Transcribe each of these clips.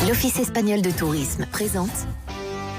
L'Office espagnol de tourisme présente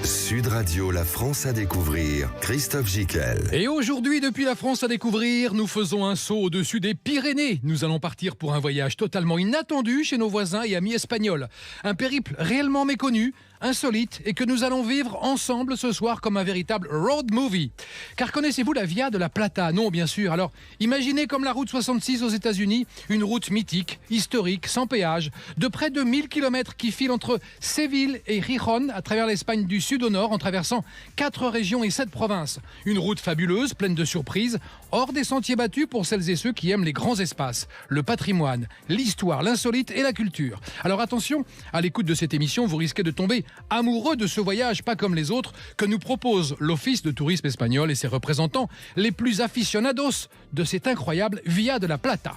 Sud Radio, la France à découvrir, Christophe Gicquel. Et aujourd'hui, depuis la France à découvrir, nous faisons un saut au-dessus des Pyrénées. Nous allons partir pour un voyage totalement inattendu chez nos voisins et amis espagnols. Un périple réellement méconnu, insolite, et que nous allons vivre ensemble ce soir comme un véritable road movie. Car connaissez-vous la Via de la Plata? Non, bien sûr. Alors, imaginez comme la route 66 aux États-Unis, une route mythique, historique, sans péage, de près de 1000 km qui file entre Séville et Gijón, à travers l'Espagne du sud au nord, en traversant 4 régions et 7 provinces. Une route fabuleuse, pleine de surprises, hors des sentiers battus pour celles et ceux qui aiment les grands espaces, le patrimoine, l'histoire, l'insolite et la culture. Alors attention, à l'écoute de cette émission, vous risquez de tomber amoureux de ce voyage, pas comme les autres, que nous propose l'Office de tourisme espagnol et ses représentants les plus aficionados de cette incroyable Via de la Plata.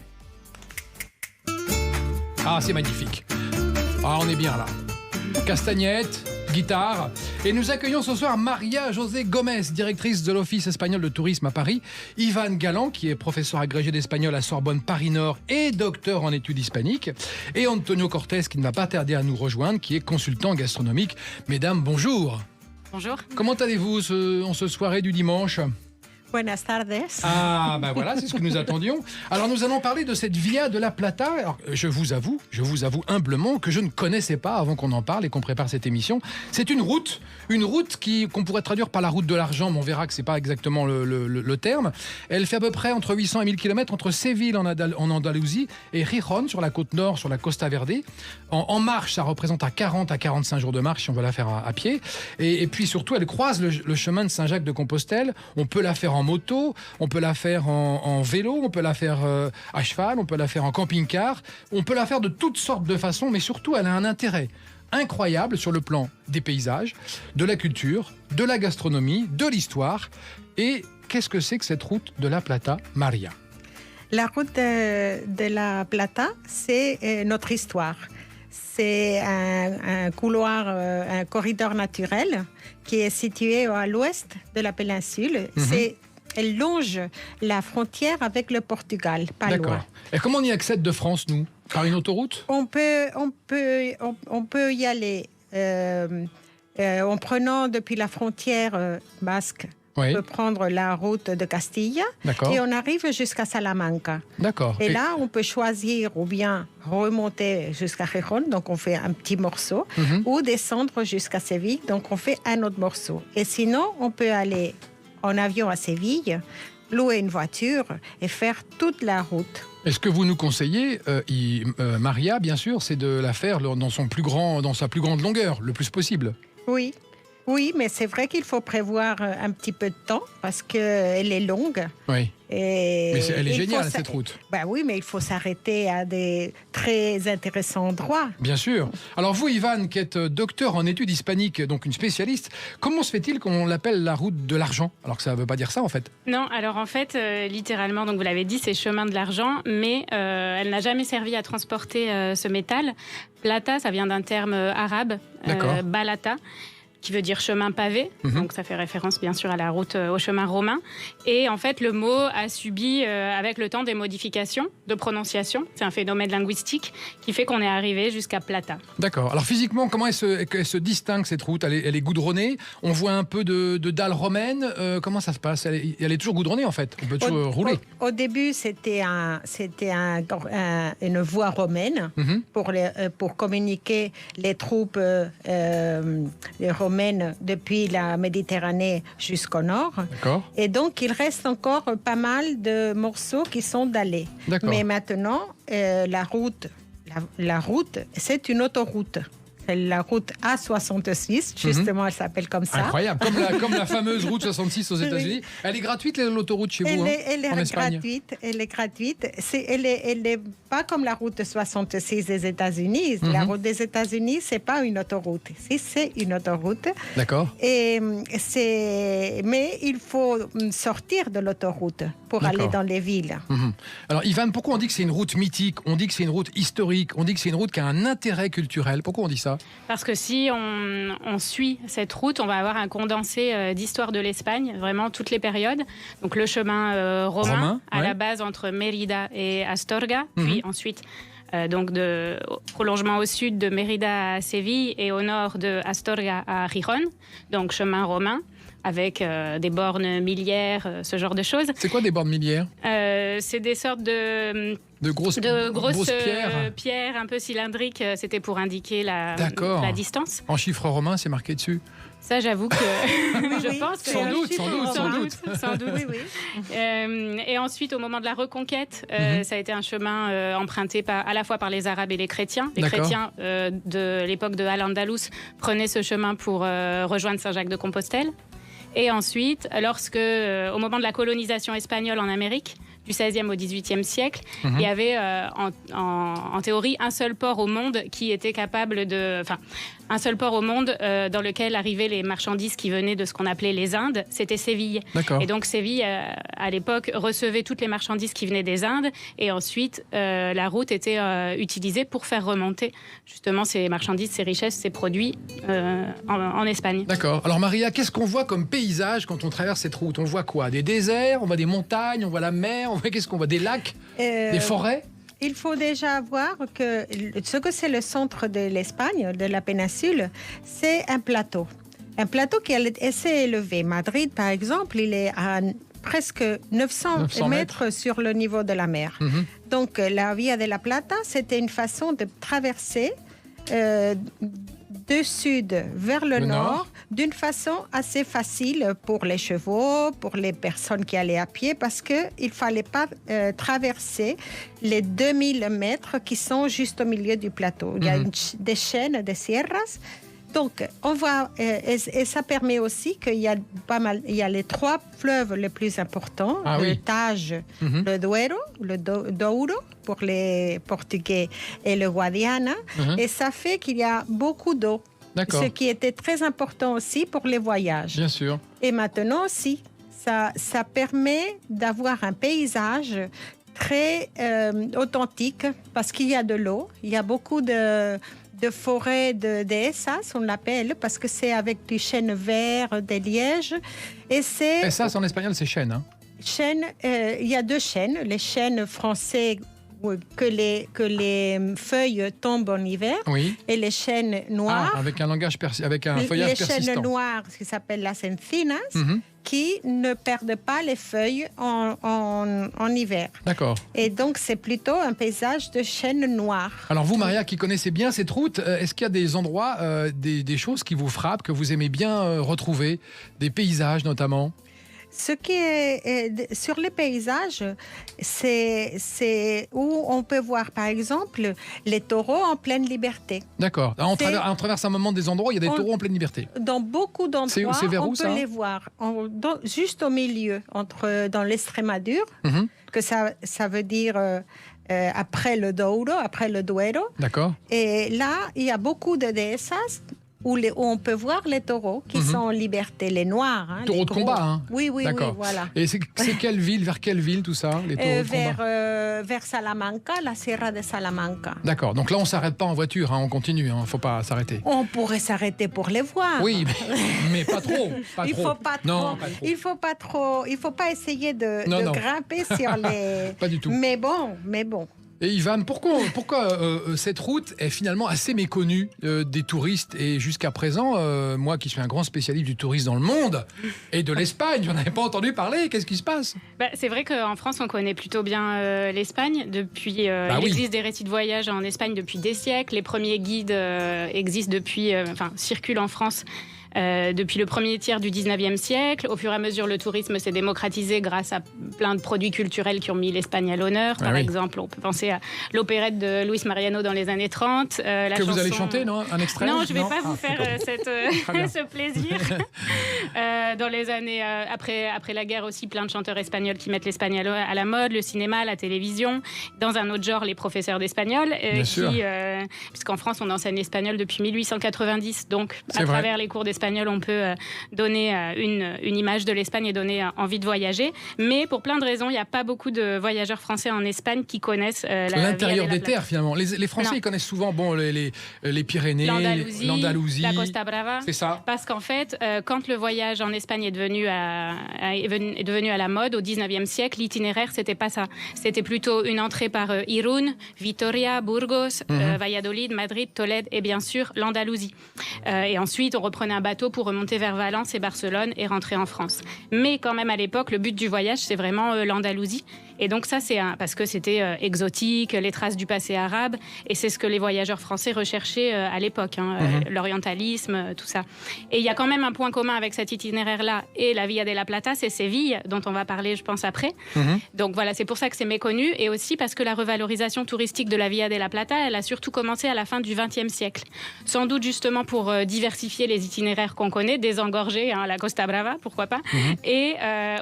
Ah, c'est magnifique. Ah, on est bien là. Castagnette, guitare. Et nous accueillons ce soir Maria José Gomez, directrice de l'Office espagnol de tourisme à Paris, Ivan Galland, qui est professeur agrégé d'espagnol à Sorbonne Paris-Nord et docteur en études hispaniques, et Antonio Cortés, qui ne va pas tarder à nous rejoindre, qui est consultant gastronomique. Mesdames, bonjour. Bonjour. Comment allez-vous en ce soirée du dimanche ? Buenas tardes. Ah, ben voilà, c'est ce que nous attendions. Alors, nous allons parler de cette Via de la Plata. Alors, je vous avoue humblement que je ne connaissais pas avant qu'on en parle et qu'on prépare cette émission. C'est une route qu'on pourrait traduire par la route de l'argent, mais on verra que c'est pas exactement le terme. Elle fait à peu près entre 800 et 1000 km entre Séville en Andalousie et Gijón sur la côte nord, sur la Costa Verde. En marche, ça représente à 40 à 45 jours de marche si on veut la faire à pied. Et puis surtout, elle croise le chemin de Saint-Jacques-de-Compostelle. On peut la faire en moto, on peut la faire en vélo, on peut la faire à cheval, on peut la faire en camping-car, on peut la faire de toutes sortes de façons, mais surtout elle a un intérêt incroyable sur le plan des paysages, de la culture, de la gastronomie, de l'histoire. Et qu'est-ce que c'est que cette route de la Plata, Maria? La route de la Plata, c'est notre histoire. C'est un couloir, un corridor naturel qui est situé à l'ouest de la péninsule. Elle longe la frontière avec le Portugal, pas loin. Et comment on y accède de France, nous? Par une autoroute? On peut y aller en prenant depuis la frontière basque. Oui. On peut prendre la route de Castille et on arrive jusqu'à Salamanca. D'accord. Et là, on peut choisir ou bien remonter jusqu'à Gijón, donc on fait un petit morceau, ou descendre jusqu'à Séville, donc on fait un autre morceau. Et sinon, on peut aller en avion à Séville, louer une voiture et faire toute la route. Et ce que vous nous conseillez, Maria, bien sûr, c'est de la faire dans sa plus grande longueur, le plus possible. Oui, mais c'est vrai qu'il faut prévoir un petit peu de temps parce qu'elle est longue. Oui. Mais elle est géniale, cette route. Ben oui, mais il faut s'arrêter à des très intéressants endroits. Bien sûr. Alors vous, Ivan, qui êtes docteur en études hispaniques, donc une spécialiste, comment se fait-il qu'on l'appelle la route de l'argent, alors que ça ne veut pas dire ça, en fait? Non, alors en fait, littéralement, donc vous l'avez dit, c'est chemin de l'argent, mais elle n'a jamais servi à transporter ce métal. Plata, ça vient d'un terme arabe, balata, qui veut dire chemin pavé, donc ça fait référence bien sûr à la route, au chemin romain. Et en fait, le mot a subi avec le temps des modifications de prononciation. C'est un phénomène linguistique qui fait qu'on est arrivé jusqu'à Plata. D'accord. Alors physiquement, comment elle se distingue cette route? Elle est goudronnée, on voit un peu de dalles romaines. Comment ça se passe? Elle est toujours goudronnée en fait, on peut toujours rouler. Au début, c'était une voie romaine pour communiquer les troupes romaines depuis la Méditerranée jusqu'au nord. D'accord. Et donc, il reste encore pas mal de morceaux qui sont dallés. D'accord. Mais maintenant, la route, c'est une autoroute. C'est la route A66, justement, elle s'appelle comme ça. Incroyable, comme la fameuse route 66 aux États-Unis. Elle est gratuite, l'autoroute chez vous, elle est en Espagne? Elle est gratuite. Elle est pas comme la route 66 des États-Unis. La route des États-Unis, c'est pas une autoroute. Si, c'est une autoroute. D'accord. Mais il faut sortir de l'autoroute pour aller dans les villes. Alors, Ivan, pourquoi on dit que c'est une route mythique? On dit que c'est une route historique. On dit que c'est une route qui a un intérêt culturel. Pourquoi on dit ça? Parce que si on suit cette route, on va avoir un condensé d'histoire de l'Espagne, vraiment toutes les périodes. Donc le chemin romain, à la base entre Mérida et Astorga, puis ensuite donc de prolongement au sud de Mérida à Séville et au nord de Astorga à Gijón, donc chemin romain, avec des bornes miliaires, ce genre de choses. C'est quoi des bornes miliaires? C'est des sortes de grosses pierres un peu cylindriques. C'était pour indiquer la distance. En chiffres romains, c'est marqué dessus? Ça, j'avoue que je pense que... Sans doute. Oui, oui. Et ensuite, au moment de la reconquête, ça a été un chemin emprunté à la fois par les Arabes et les chrétiens. Les chrétiens de l'époque de Al-Andalus prenaient ce chemin pour rejoindre Saint-Jacques-de-Compostelle. Et ensuite, au moment de la colonisation espagnole en Amérique, du XVIe au XVIIIe siècle, il y avait en théorie un seul port au monde qui était capable de... Enfin, un seul port au monde dans lequel arrivaient les marchandises qui venaient de ce qu'on appelait les Indes, c'était Séville. D'accord. Et donc Séville, à l'époque, recevait toutes les marchandises qui venaient des Indes et ensuite la route était utilisée pour faire remonter justement ces marchandises, ces richesses, ces produits en Espagne. D'accord. Alors Maria, qu'est-ce qu'on voit comme paysage quand on traverse cette route? On voit quoi? Des déserts, on voit des montagnes, on voit la mer, qu'est-ce qu'on voit? Des lacs, des forêts? Il faut déjà voir que ce que c'est le centre de l'Espagne, de la péninsule, c'est un plateau. Un plateau qui est assez élevé. Madrid, par exemple, il est à presque 900 mètres sur le niveau de la mer. Donc la Via de la Plata, c'était une façon de traverser de sud vers le nord, d'une façon assez facile pour les chevaux, pour les personnes qui allaient à pied, parce qu'il ne fallait pas traverser les 2000 mètres qui sont juste au milieu du plateau. Il y a des chaînes, des sierras. Donc, on voit, et ça permet aussi qu'il y a pas mal, il y a les 3 fleuves les plus importants, le Tage, le Duero, le Douro pour les Portugais et le Guadiana, et ça fait qu'il y a beaucoup d'eau, ce qui était très important aussi pour les voyages. Bien sûr. Et maintenant aussi, ça permet d'avoir un paysage très authentique parce qu'il y a de l'eau, il y a beaucoup de forêt de Essas, on l'appelle, parce que c'est avec du chêne vert, des lièges. Et c'est... Essas en espagnol, c'est chêne. Hein? Chêne, il y a 2 chênes. Les chênes français, que les feuilles tombent en hiver, et les chênes noirs. Avec un langage avec un feuillage persistant. Les chênes noirs, ce qui s'appelle las encinas, qui ne perdent pas les feuilles en hiver. D'accord. Et donc, c'est plutôt un paysage de chênes noirs. Alors vous, Maria, qui connaissez bien cette route, est-ce qu'il y a des endroits, des choses qui vous frappent, que vous aimez bien retrouver, des paysages notamment? Ce qui est sur les paysages, c'est où on peut voir, par exemple, les taureaux en pleine liberté. D'accord. On traverse un moment des endroits où il y a des taureaux en pleine liberté. Dans beaucoup d'endroits, on peut les voir. Juste au milieu, dans l'Estrémadure, que ça veut dire... après le Douro, après le Duero. D'accord. Et là, il y a beaucoup de dehesas où on peut voir les taureaux qui sont en liberté, les noirs. Taureaux de combat, hein. Oui, voilà. Et c'est quelle ville, vers quelle ville tout ça, les taureaux de combat? Vers Salamanca, la Sierra de Salamanca. D'accord, donc là on ne s'arrête pas en voiture, on continue, il ne faut pas s'arrêter. On pourrait s'arrêter pour les voir. Oui, mais pas trop. Il ne faut pas essayer de grimper sur les... Pas du tout. Mais bon. Et Ivan, pourquoi cette route est finalement assez méconnue des touristes? Et jusqu'à présent, moi qui suis un grand spécialiste du tourisme dans le monde et de l'Espagne, je n'en avais pas entendu parler. Qu'est-ce qui se passe? C'est vrai qu'en France, on connaît plutôt bien l'Espagne. Il existe des récits de voyage en Espagne depuis des siècles. Les premiers guides existent circulent en France depuis le premier tiers du 19e siècle. Au fur et à mesure, le tourisme s'est démocratisé grâce à plein de produits culturels qui ont mis l'Espagne à l'honneur. Par exemple, on peut penser à l'opérette de Luis Mariano dans les années 30. Vous allez chanter, non? Un extrait? Non, je ne vais pas vous faire ce plaisir. Dans les années après la guerre aussi, plein de chanteurs espagnols qui mettent l'espagnol à la mode, le cinéma, la télévision. Dans un autre genre, les professeurs d'espagnol. Puisqu'en France, on enseigne l'espagnol depuis 1890. Donc, à travers les cours d'espagnol, on peut donner une image de l'Espagne et donner envie de voyager. Mais pour plein de raisons, il n'y a pas beaucoup de voyageurs français en Espagne qui connaissent l'intérieur des terres, finalement. Les Français, ils connaissent souvent les Pyrénées, l'Andalousie, la Costa Brava. C'est ça. Parce qu'en fait, quand le voyageur voyage en Espagne est devenu à la mode au 19e siècle, l'itinéraire, c'était pas ça. C'était plutôt une entrée par Irún, Vitoria, Burgos, Valladolid, Madrid, Tolède et bien sûr l'Andalousie. Et ensuite, on reprenait un bateau pour remonter vers Valence et Barcelone et rentrer en France. Mais quand même, à l'époque, le but du voyage, c'est vraiment l'Andalousie. Et donc ça, parce que c'était exotique, les traces du passé arabe, et c'est ce que les voyageurs français recherchaient à l'époque, l'orientalisme, tout ça. Et il y a quand même un point commun avec cet itinéraire-là et la Via de la Plata, c'est Séville, dont on va parler, je pense, après. Donc voilà, c'est pour ça que c'est méconnu, et aussi parce que la revalorisation touristique de la Via de la Plata, elle a surtout commencé à la fin du XXe siècle. Sans doute justement pour diversifier les itinéraires qu'on connaît, désengorger la Costa Brava, pourquoi pas, et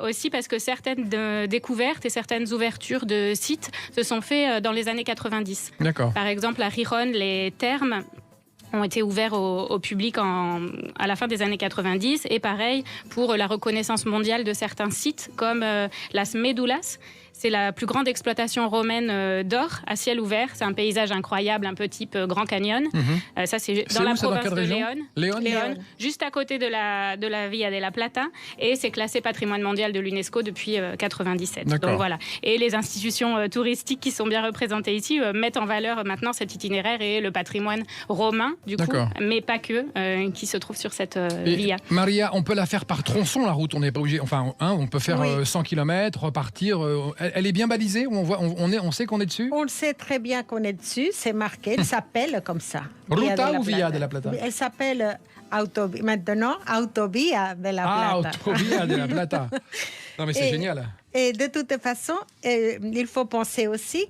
aussi parce que certaines découvertes et certaines ouvertures de sites se sont faites dans les années 90. D'accord. Par exemple, à Gijón, les thermes ont été ouverts au public à la fin des années 90, et pareil pour la reconnaissance mondiale de certains sites comme Las Médulas. C'est la plus grande exploitation romaine d'or à ciel ouvert. C'est un paysage incroyable, un peu type Grand Canyon. Ça, c'est dans la province de Léon, juste à côté de la Via de la Plata. Et c'est classé patrimoine mondial de l'UNESCO depuis 97. D'accord. Donc voilà. Et les institutions touristiques qui sont bien représentées ici mettent en valeur maintenant cet itinéraire et le patrimoine romain, du coup, mais pas que, qui se trouve sur cette via. Maria, on peut la faire par tronçon, la route. On n'est pas obligé. Enfin, on peut faire 100 km, repartir. Elle est bien balisée, on sait qu'on est dessus? On sait très bien qu'on est dessus, c'est marqué, elle s'appelle comme ça. Ruta ou Via de la Plata? Elle s'appelle maintenant Autovia de la Plata. Autovia de la Plata. Non mais c'est génial. Et de toute façon, il faut penser aussi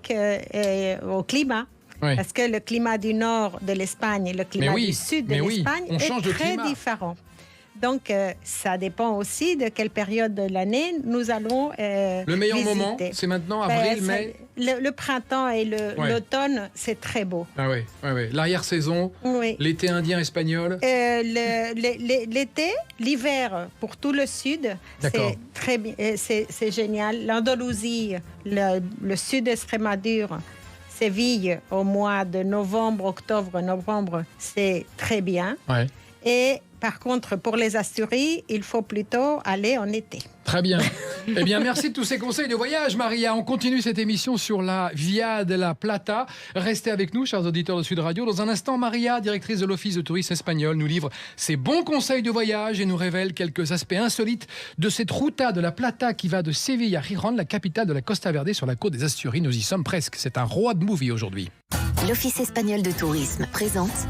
au climat. Oui. Parce que le climat du nord de l'Espagne et le climat du sud de l'Espagne est très différent. Donc, ça dépend aussi de quelle période de l'année nous allons le meilleur visiter. Moment, c'est maintenant, avril, mai. Le printemps et l'automne, c'est très beau. Ah oui. L'arrière-saison, l'été indien espagnol. L'été, l'hiver pour tout le sud, c'est très bien, c'est génial. L'Andalousie, le sud d'Extrémadure, Séville, au mois de novembre, octobre, novembre, c'est très bien. Ouais. Et par contre, pour les Asturies, il faut plutôt aller en été. Très bien. Eh bien, merci de tous ces conseils de voyage, Maria. On continue cette émission sur la Via de la Plata. Restez avec nous, chers auditeurs de Sud Radio. Dans un instant, Maria, directrice de l'Office de tourisme espagnol, nous livre ses bons conseils de voyage et nous révèle quelques aspects insolites de cette Ruta de la Plata qui va de Séville à Gijón, la capitale de la Costa Verde sur la côte des Asturies. Nous y sommes presque. C'est un road movie aujourd'hui. L'Office espagnol de tourisme présente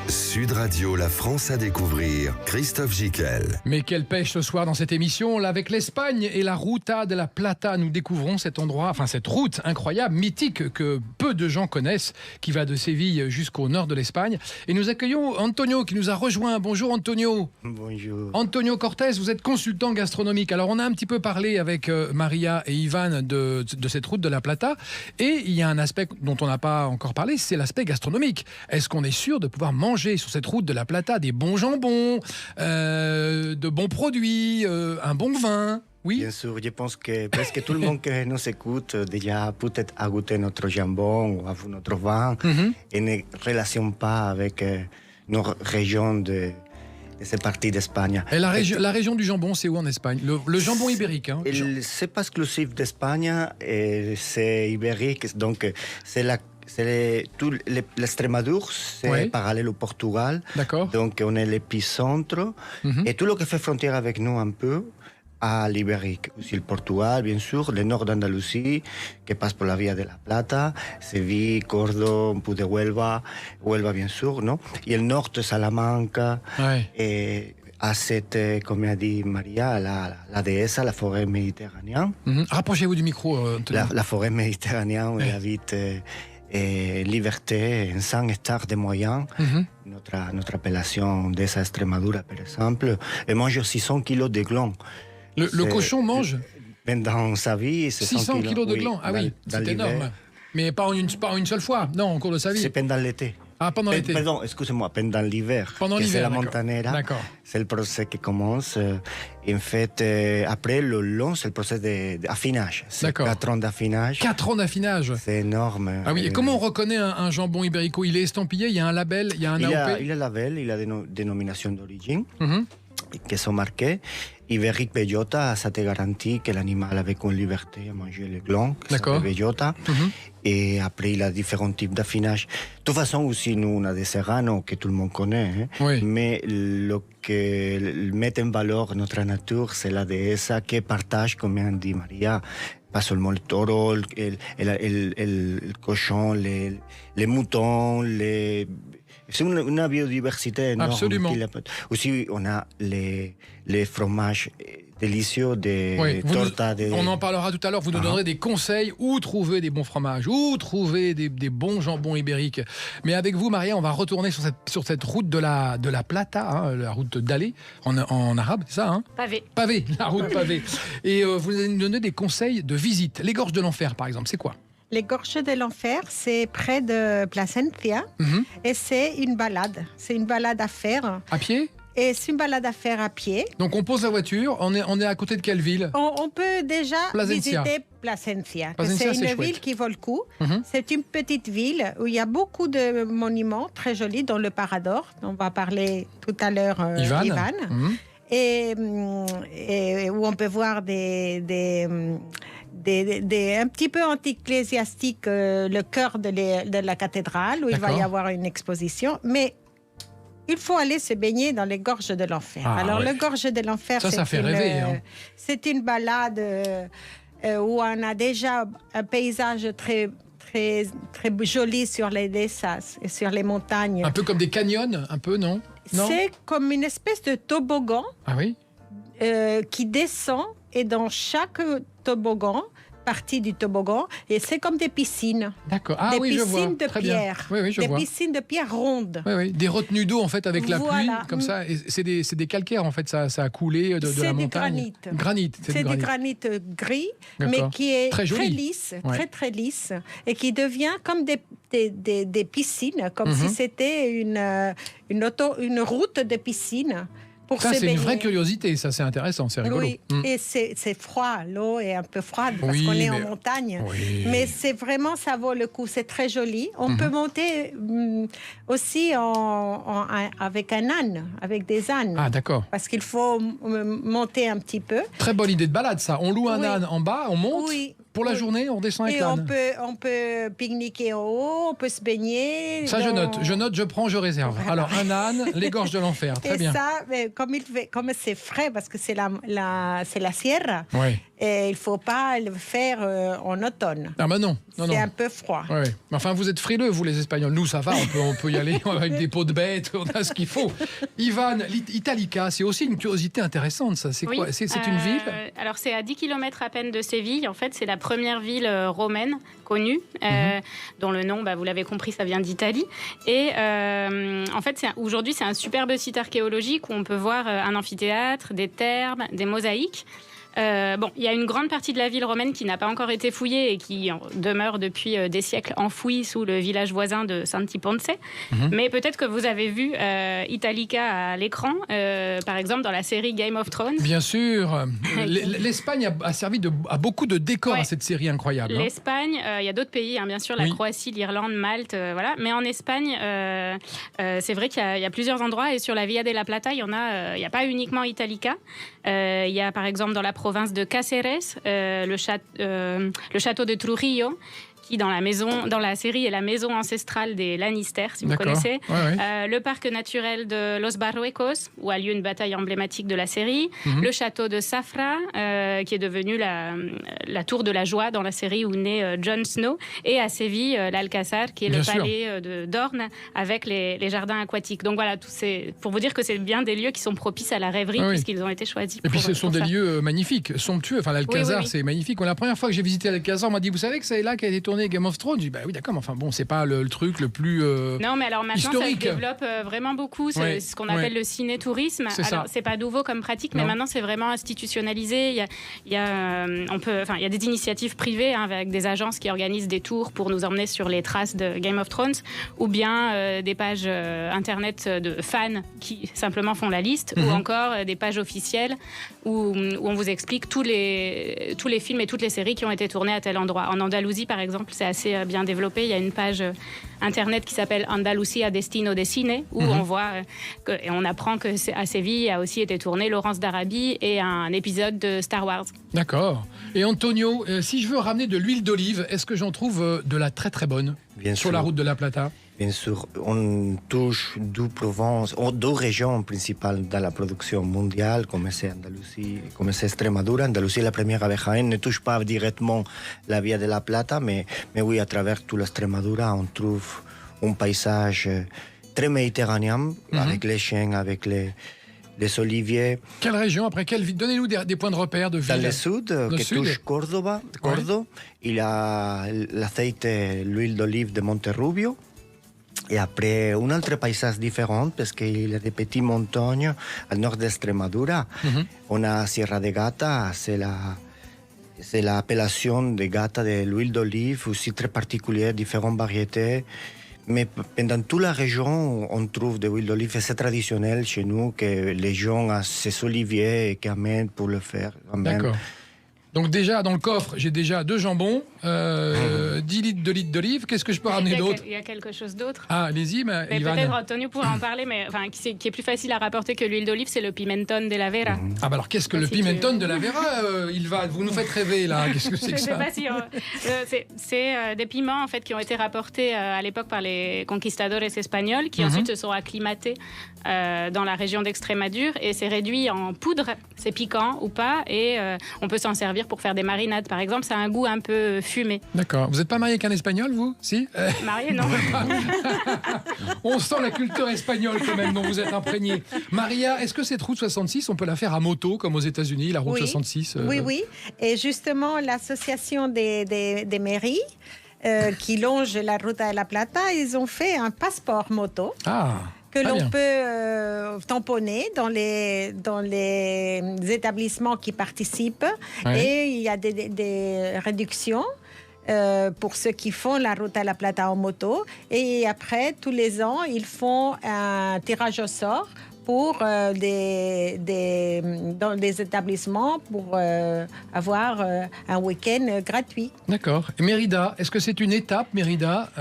Sud Radio, la France à découvrir. Christophe Gicquel. Mais quelle pêche ce soir dans cette émission. Là, avec l'Espagne et la Ruta de la Plata, nous découvrons cet endroit, enfin cette route incroyable, mythique, que peu de gens connaissent, qui va de Séville jusqu'au nord de l'Espagne. Et nous accueillons Antonio qui nous a rejoint. Bonjour Antonio. Bonjour. Antonio Cortés, vous êtes consultant gastronomique. Alors on a un petit peu parlé avec Maria et Ivan de cette route de la Plata. Et il y a un aspect dont on n'a pas encore parlé, c'est l'aspect gastronomique. Est-ce qu'on est sûr de pouvoir manger sur cette route de la Plata des bons jambons, de bons produits, un bon vin? Oui. Bien sûr, je pense que presque tout le monde qui nous écoute déjà peut-être a goûté notre jambon ou a vu notre vin et ne relationne pas avec nos régions de cette partie d'Espagne. Et la région du jambon, c'est où en Espagne? Le jambon ibérique. Hein. C'est pas exclusif d'Espagne, c'est ibérique, donc c'est tout l'Extrémadure, c'est parallèle au Portugal. D'accord. Donc on est l'épicentre. Et tout ce qui fait frontière avec nous un peu, à l'Ibérique. Aussi le Portugal, bien sûr, le nord d'Andalousie, qui passe pour la Via de la Plata, Séville, Cordoue, un peu de Huelva, bien sûr, non? Et le nord de Salamanca, et à cette, comme a dit Maria, la déesse, la forêt méditerranéenne. Rapprochez-vous du micro, Antonio. La forêt méditerranéenne, où il habite liberté, 100 hectares de moyens. Notre appellation de esa Extremadura, par exemple, et mange 600 kilos de glands. Le cochon mange pendant sa vie 600 kilos de glands. Ah oui, c'est énorme. Mais pas en une seule fois, non, au cours de sa vie. C'est pendant l'été. Ah, pendant l'été. Pardon, excusez-moi, pendant l'hiver. Pendant l'hiver, c'est la montanera. D'accord. C'est le procès qui commence. En fait, après le long, c'est le procès d'affinage. C'est 4 ans d'affinage. 4 ans d'affinage. C'est énorme. Ah oui, et comment on reconnaît un jambon ibérico? Il est estampillé, il y a un label, il y a un AOP? Il a un label, il a des dénominations d'origine. qui sont marqués. Ibérique bellota, ça te garantit que l'animal avait une liberté à manger les glands, D'accord. bellota. Et après, il a différents types d'affinage. De toute façon, aussi, nous, on a des serranos que tout le monde connaît. Hein. Oui. Mais ce qui met en valeur notre nature, c'est la déesse qui partage, comme a dit Maria, pas seulement le taureau, le cochon, les moutons, c'est une biodiversité énorme. Absolument. Aussi, on a les fromages délicieux des tortas. On en parlera tout à l'heure. Vous nous donnerez des conseils où trouver des bons fromages, où trouver des bons jambons ibériques. Mais avec vous, Maria, on va retourner sur cette route de la Plata, hein, la route d'Allée, en arabe, c'est ça, hein? Pavé, la route pavée. Et vous allez nous donner des conseils de visite. Les gorges de l'enfer, par exemple, c'est quoi? Les gorges de l'enfer, c'est près de Plasencia et c'est une balade. C'est une balade à faire. À pied? Et c'est une balade à faire à pied. Donc on pose la voiture, on est à côté de quelle ville? On peut déjà Plasencia. visiter Plasencia. Plasencia, C'est une chouette. ville qui vaut le coup. C'est une petite ville où il y a beaucoup de monuments très jolis, dont le Parador, dont on va parler tout à l'heure, Ivan. Et où on peut voir un petit peu anti-ecclésiastique, le cœur de la cathédrale, où il va y avoir une exposition. Mais il faut aller se baigner dans les gorges de l'enfer. Alors, les gorges de l'enfer, ça fait rêver. Hein. C'est une balade où on a déjà un paysage très, très, très joli sur les dessas et sur les montagnes. Un peu comme des canyons, un peu, non? C'est comme une espèce de toboggan qui descend, et dans chaque toboggan, partie du toboggan, et c'est comme des piscines. D'accord. Des piscines de pierre. Des piscines de pierre rondes. Des retenues d'eau en fait avec la pluie, comme ça. Et c'est des calcaires en fait, ça a coulé de la montagne. C'est du granit. C'est du granit gris, mais qui est très lisse, très lisse, et qui devient comme des piscines, comme si c'était une route de piscine. Ça, c'est une vraie curiosité, ça, c'est intéressant, c'est rigolo. Oui, et c'est froid, l'eau est un peu froide parce qu'on est en montagne. Mais c'est vraiment, ça vaut le coup, c'est très joli. On peut monter aussi avec un âne, avec des ânes. Ah, d'accord. Parce qu'il faut monter un petit peu. Très bonne idée de balade, ça. On loue un âne en bas, on monte. Pour la journée, on descend avec l'âne. Et on peut pique-niquer en haut, on peut se baigner. Ça, je note, je prends, je réserve. Voilà. Alors, un âne, les gorges de l'enfer, très bien. Et ça, comme c'est frais, parce que c'est la sierra, et il ne faut pas le faire en automne. Ah bah non. C'est un peu froid. Ouais. Mais enfin, vous êtes frileux, vous les Espagnols. Nous, ça va, on peut y aller avec des peaux de bêtes, on a ce qu'il faut. Ivan, Italica, c'est aussi une curiosité intéressante, ça. C'est quoi? C'est une ville? Alors, c'est à 10 km à peine de Séville. En fait, c'est la première ville romaine connue, dont le nom, vous l'avez compris, ça vient d'Italie. Et en fait, aujourd'hui, c'est un superbe site archéologique où on peut voir un amphithéâtre, des thermes, des mosaïques. Il y a une grande partie de la ville romaine qui n'a pas encore été fouillée et qui demeure depuis des siècles enfouie sous le village voisin de Santi Ponce. Mais peut-être que vous avez vu Italica à l'écran, par exemple dans la série Game of Thrones. Bien sûr. L'Espagne a servi à beaucoup de décors à cette série incroyable. L'Espagne, il y a d'autres pays, bien sûr, la Croatie, l'Irlande, Malte, voilà. Mais en Espagne, c'est vrai qu'il y a plusieurs endroits, et sur la Via de la Plata, il n'y a pas uniquement Italica. Il y a par exemple dans la province de Cáceres, le château de Trujillo, qui dans la série est la maison ancestrale des Lannister, si vous connaissez. Le parc naturel de Los Barruecos, où a lieu une bataille emblématique de la série. Le château de Safra, qui est devenu la tour de la joie dans la série où naît Jon Snow. Et à Séville, l'Alcázar, qui est le palais d'Orne, avec les jardins aquatiques. Donc voilà, pour vous dire que c'est bien des lieux qui sont propices à la rêverie, puisqu'ils ont été choisis. Et puis ce sont des lieux magnifiques, somptueux. Enfin, l'Alcázar, c'est magnifique. La première fois que j'ai visité l'Alcázar, on m'a dit, vous savez que c'est là qu'a été tourné Game of Thrones? J'ai dit, oui, d'accord, mais enfin bon, c'est pas le truc le plus non, mais alors maintenant, historique. Ça se développe vraiment beaucoup. C'est ce qu'on appelle le ciné-tourisme. Alors, c'est pas nouveau comme pratique, mais maintenant, c'est vraiment institutionnalisé. Il y a des initiatives privées avec des agences qui organisent des tours pour nous emmener sur les traces de Game of Thrones, ou bien des pages internet de fans qui simplement font la liste, ou encore des pages officielles où on vous explique tous les films et toutes les séries qui ont été tournés à tel endroit. En Andalousie, par exemple, exemple, c'est assez bien développé. Il y a une page internet qui s'appelle Andalucía Destino de Cine, où on voit et on apprend que à Séville a aussi été tourné Laurence d'Arabie et un épisode de Star Wars. D'accord. Et Antonio, si je veux ramener de l'huile d'olive, est-ce que j'en trouve de la très très bonne sur la route de la Plata? Bien sûr, on touche deux provinces, ou deux régions principales dans la production mondiale, comme c'est Andalousie, comme c'est Extremadura. Andalousie, la première avec Jaén, ne touche pas directement la Via de la Plata, mais oui, à travers toute l'Extremadura, on trouve un paysage très méditerranéen, avec les chênes, avec les oliviers. Quelle région, après quelle ville? Donnez-nous des points de repère de ville. Dans le sud, qui touche Cordoba, il y a l'aceite, l'huile d'olive de Monterrubio. Et après, un autre paysage différent, parce qu'il y a des petites montagnes au nord d'Extremadura. On a Sierra de Gata, c'est l'appellation de Gata de l'huile d'olive, aussi très particulière, différentes variétés. Mais dans toute la région, on trouve de l'huile d'olive. C'est traditionnel chez nous que les gens ont ces oliviers qui amènent pour le faire. D'accord. Donc déjà, dans le coffre, j'ai déjà 2 jambons, 10 litres de l'huile d'olive. Qu'est-ce que je peux ramener d'autre? Il y a quelque chose d'autre. Ah, allez-y, mais peut-être Antonio pourra en parler, mais qui est plus facile à rapporter que l'huile d'olive, c'est le pimentón de la Vera. Ah bah alors, qu'est-ce que le pimentón de la Vera, vous nous faites rêver, là. Qu'est-ce que c'est que ça? Je sais pas si c'est des piments, en fait, qui ont été rapportés à l'époque par les conquistadores espagnols, qui ensuite se sont acclimatés dans la région d'Extrémadure, et c'est réduit en poudre. C'est piquant ou pas, et on peut s'en servir pour faire des marinades, par exemple. Ça a un goût un peu fumé. D'accord. Vous n'êtes pas marié avec un Espagnol, vous? Si Marié, non. On sent la culture espagnole quand même, dont vous êtes imprégné. Maria, est-ce que cette route 66, on peut la faire à moto, comme aux États-Unis, la route 66 Oui. Et justement, l'association des mairies qui longe la route de la Plata, ils ont fait un passeport moto. Que l'on peut tamponner dans les établissements qui participent. Et il y a des réductions pour ceux qui font la route à la Plata en moto. Et après, tous les ans, ils font un tirage au sort pour dans des établissements pour avoir un week-end gratuit. D'accord. Et Mérida, est-ce que c'est une étape, Mérida,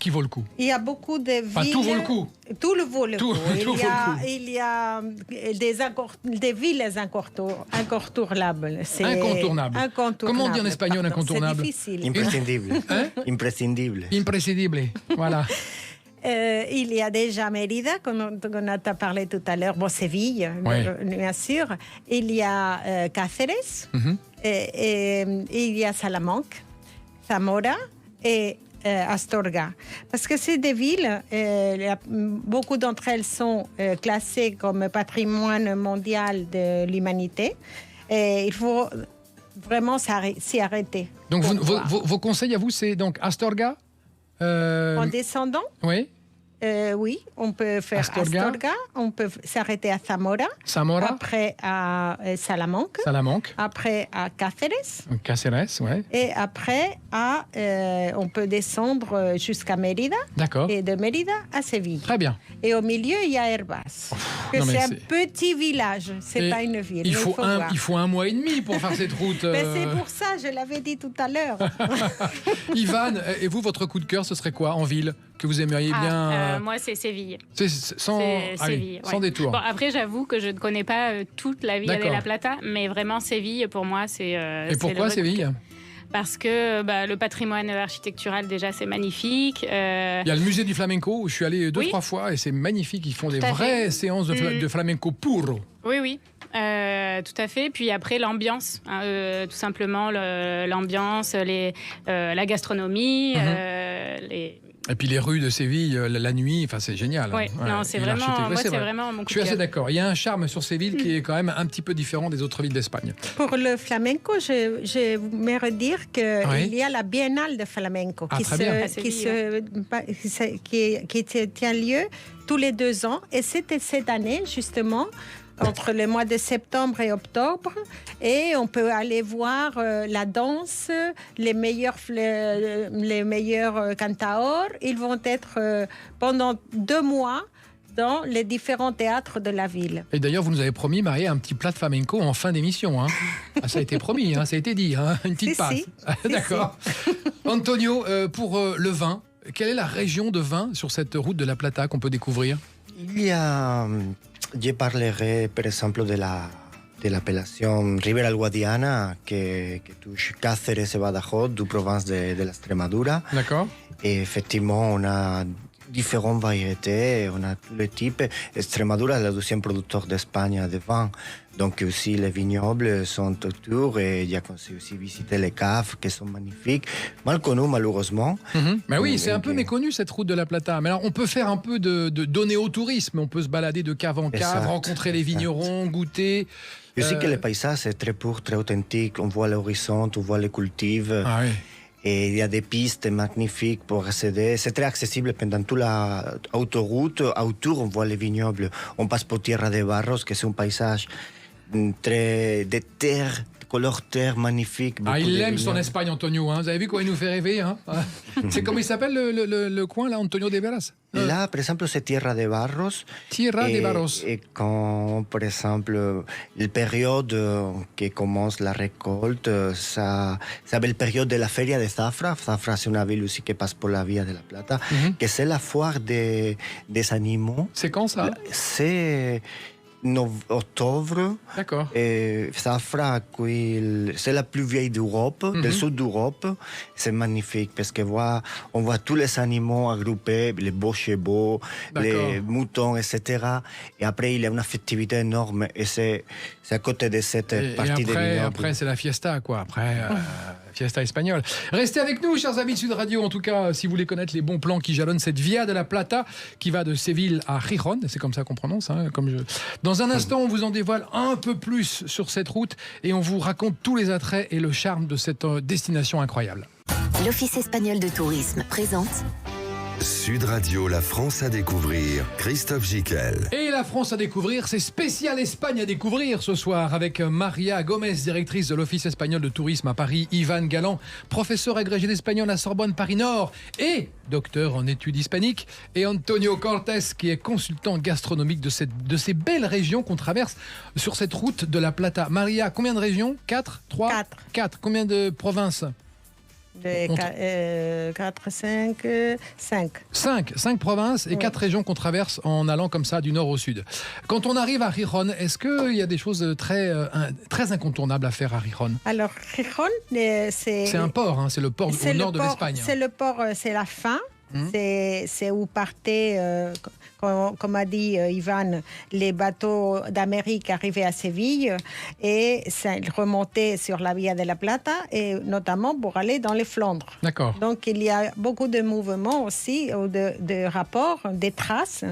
qui vaut le coup? Il y a beaucoup de villes... Enfin, tout vaut le coup. Tout le vaut le coup. Il y a des villes incontournables. Incontournables. Comment on dit en espagnol incontournable? C'est difficile. Imprescindible. Imprescindible. Imprescindible. Voilà. Il y a déjà Mérida, qu'on a parlé tout à l'heure, Séville, bien sûr. Il y a Cáceres, et il y a Salamanque, Zamora et Astorga. Parce que c'est des villes, beaucoup d'entre elles sont classées comme patrimoine mondial de l'humanité. Et il faut vraiment s'y arrêter. Donc vos conseils à vous, c'est donc Astorga en descendant? Oui. Oui, on peut faire Astorga, on peut s'arrêter à Zamora, après à Salamanque, après à Cáceres, et après on peut descendre jusqu'à Mérida, et de Mérida à Séville. Très bien. Et au milieu, il y a Herbas. C'est un petit village, c'est pas une ville. Il faut 1 mois et demi pour faire cette route. Mais c'est pour ça, je l'avais dit tout à l'heure. Ivan, et vous, votre coup de cœur, ce serait quoi en ville que vous aimeriez bien moi, c'est Séville. Séville, sans détour. Bon, après, j'avoue que je ne connais pas toute la Via de la Plata, mais vraiment, Séville, pour moi, c'est... Et pourquoi Séville? Parce que le patrimoine architectural, déjà, c'est magnifique. Il y a le musée du flamenco, où je suis allé 2-3 fois, et c'est magnifique. Ils font des vraies séances de flamenco puro. Oui. Tout à fait. Puis après, l'ambiance, tout simplement, l'ambiance, la gastronomie, Et puis les rues de Séville, la nuit, enfin c'est génial. Oui, non, c'est vraiment, moi, c'est vraiment mon coup de cœur. Je suis assez d'accord. Il y a un charme sur ces villes qui est quand même un petit peu différent des autres villes d'Espagne. Pour le flamenco, j'aimerais dire qu'il y a la Biennale de flamenco qui tient lieu tous les 2 ans. Et c'était cette année, justement, entre le mois de septembre et octobre, et on peut aller voir la danse, les meilleurs cantaors. Ils vont être pendant 2 mois dans les différents théâtres de la ville. Et d'ailleurs, vous nous avez promis, Maria, un petit plat de flamenco en fin d'émission. Ça a été promis, ça a été dit, une petite passe. D'accord. Antonio, pour le vin, quelle est la région de vin sur cette route de la Plata qu'on peut découvrir? Je parlerai, par exemple, de l'appellation Ribera Guadiana, qui touche Cáceres et Badajoz, du province de l'Extremadura. D'accord. Et effectivement, on a différentes variétés, on a tous les types. Extremadura est le deuxième producteur d'Espagne de vin. Donc aussi les vignobles sont autour et il y a aussi visiter les caves qui sont magnifiques, mal connues malheureusement. Mais oui, c'est un peu méconnu cette route de la Plata. Mais alors on peut faire un peu de données au tourisme, on peut se balader de cave en cave, rencontrer les vignerons, goûter. Je sais que le paysage est très pur, très authentique, on voit l'horizon, on voit les cultives. Ah oui. Et il y a des pistes magnifiques pour accéder. C'est très accessible pendant toute l'autoroute. Autour, on voit les vignobles. On passe pour Tierra de Barros, que c'est un paysage de terre, couleur terre magnifique. Ah, il aime son Espagne, Antonio. Hein. Vous avez vu quoi il nous fait rêver. Hein. C'est comment il s'appelle le coin, là, Antonio de Veras? Là, par exemple, c'est Tierra de Barros. Tierra de Barros. Et quand, par exemple, la période qui commence la récolte, ça s'appelle la période de la Feria de Zafra. Zafra, c'est une ville aussi qui passe pour la Via de la Plata, que c'est la foire des animaux. C'est quand ça? C'est octobre. D'accord. Et Zafra, c'est la plus vieille d'Europe, du sud d'Europe. C'est magnifique parce on voit tous les animaux agrupés, les beaux chevaux, les moutons, etc. Et après, il y a une festivité énorme. Et c'est à côté de cette partie des vignobles. Après, c'est la fiesta, quoi. Après, fiesta espagnole. Restez avec nous, chers amis de Sud Radio. En tout cas, si vous voulez connaître les bons plans qui jalonnent cette Via de la Plata, qui va de Séville à Gijón. C'est comme ça qu'on prononce. Hein, Dans un instant, on vous en dévoile un peu plus sur cette route et on vous raconte tous les attraits et le charme de cette destination incroyable. L'Office espagnol de tourisme présente Sud Radio, la France à découvrir. Christophe Jiquel. Et la France à découvrir, c'est spécial Espagne à découvrir ce soir avec Maria Gomez, directrice de l'Office espagnol de tourisme à Paris, Ivan Galland, professeur agrégé d'espagnol à Sorbonne Paris-Nord et docteur en études hispaniques, et Antonio Cortés, qui est consultant gastronomique de ces belles régions qu'on traverse sur cette route de la Plata. Maria, combien de régions? 4? 3? 4. Combien de provinces? 4, 5, 5. 5 provinces et 4 régions qu'on traverse en allant comme ça du nord au sud. Quand on arrive à Gijón, est-ce qu'il y a des choses très incontournables à faire à Gijón? Alors, Gijón, c'est un port, hein, c'est le port au nord de l'Espagne. C'est le port, c'est la fin. C'est où partaient, comme a dit Ivan, les bateaux d'Amérique arrivaient à Séville et ils remontaient sur la Via de la Plata, et notamment pour aller dans les Flandres. D'accord. Donc il y a beaucoup de mouvements aussi, de rapports, des traces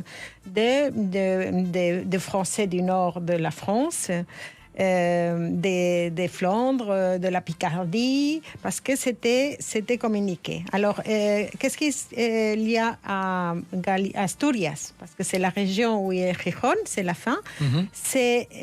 de Français du nord de la France. Des Flandres, de la Picardie, parce que c'était communiqué. Alors, qu'est-ce qu'il y a à Asturias? Parce que c'est la région où il y a Gijón, c'est la fin. C'est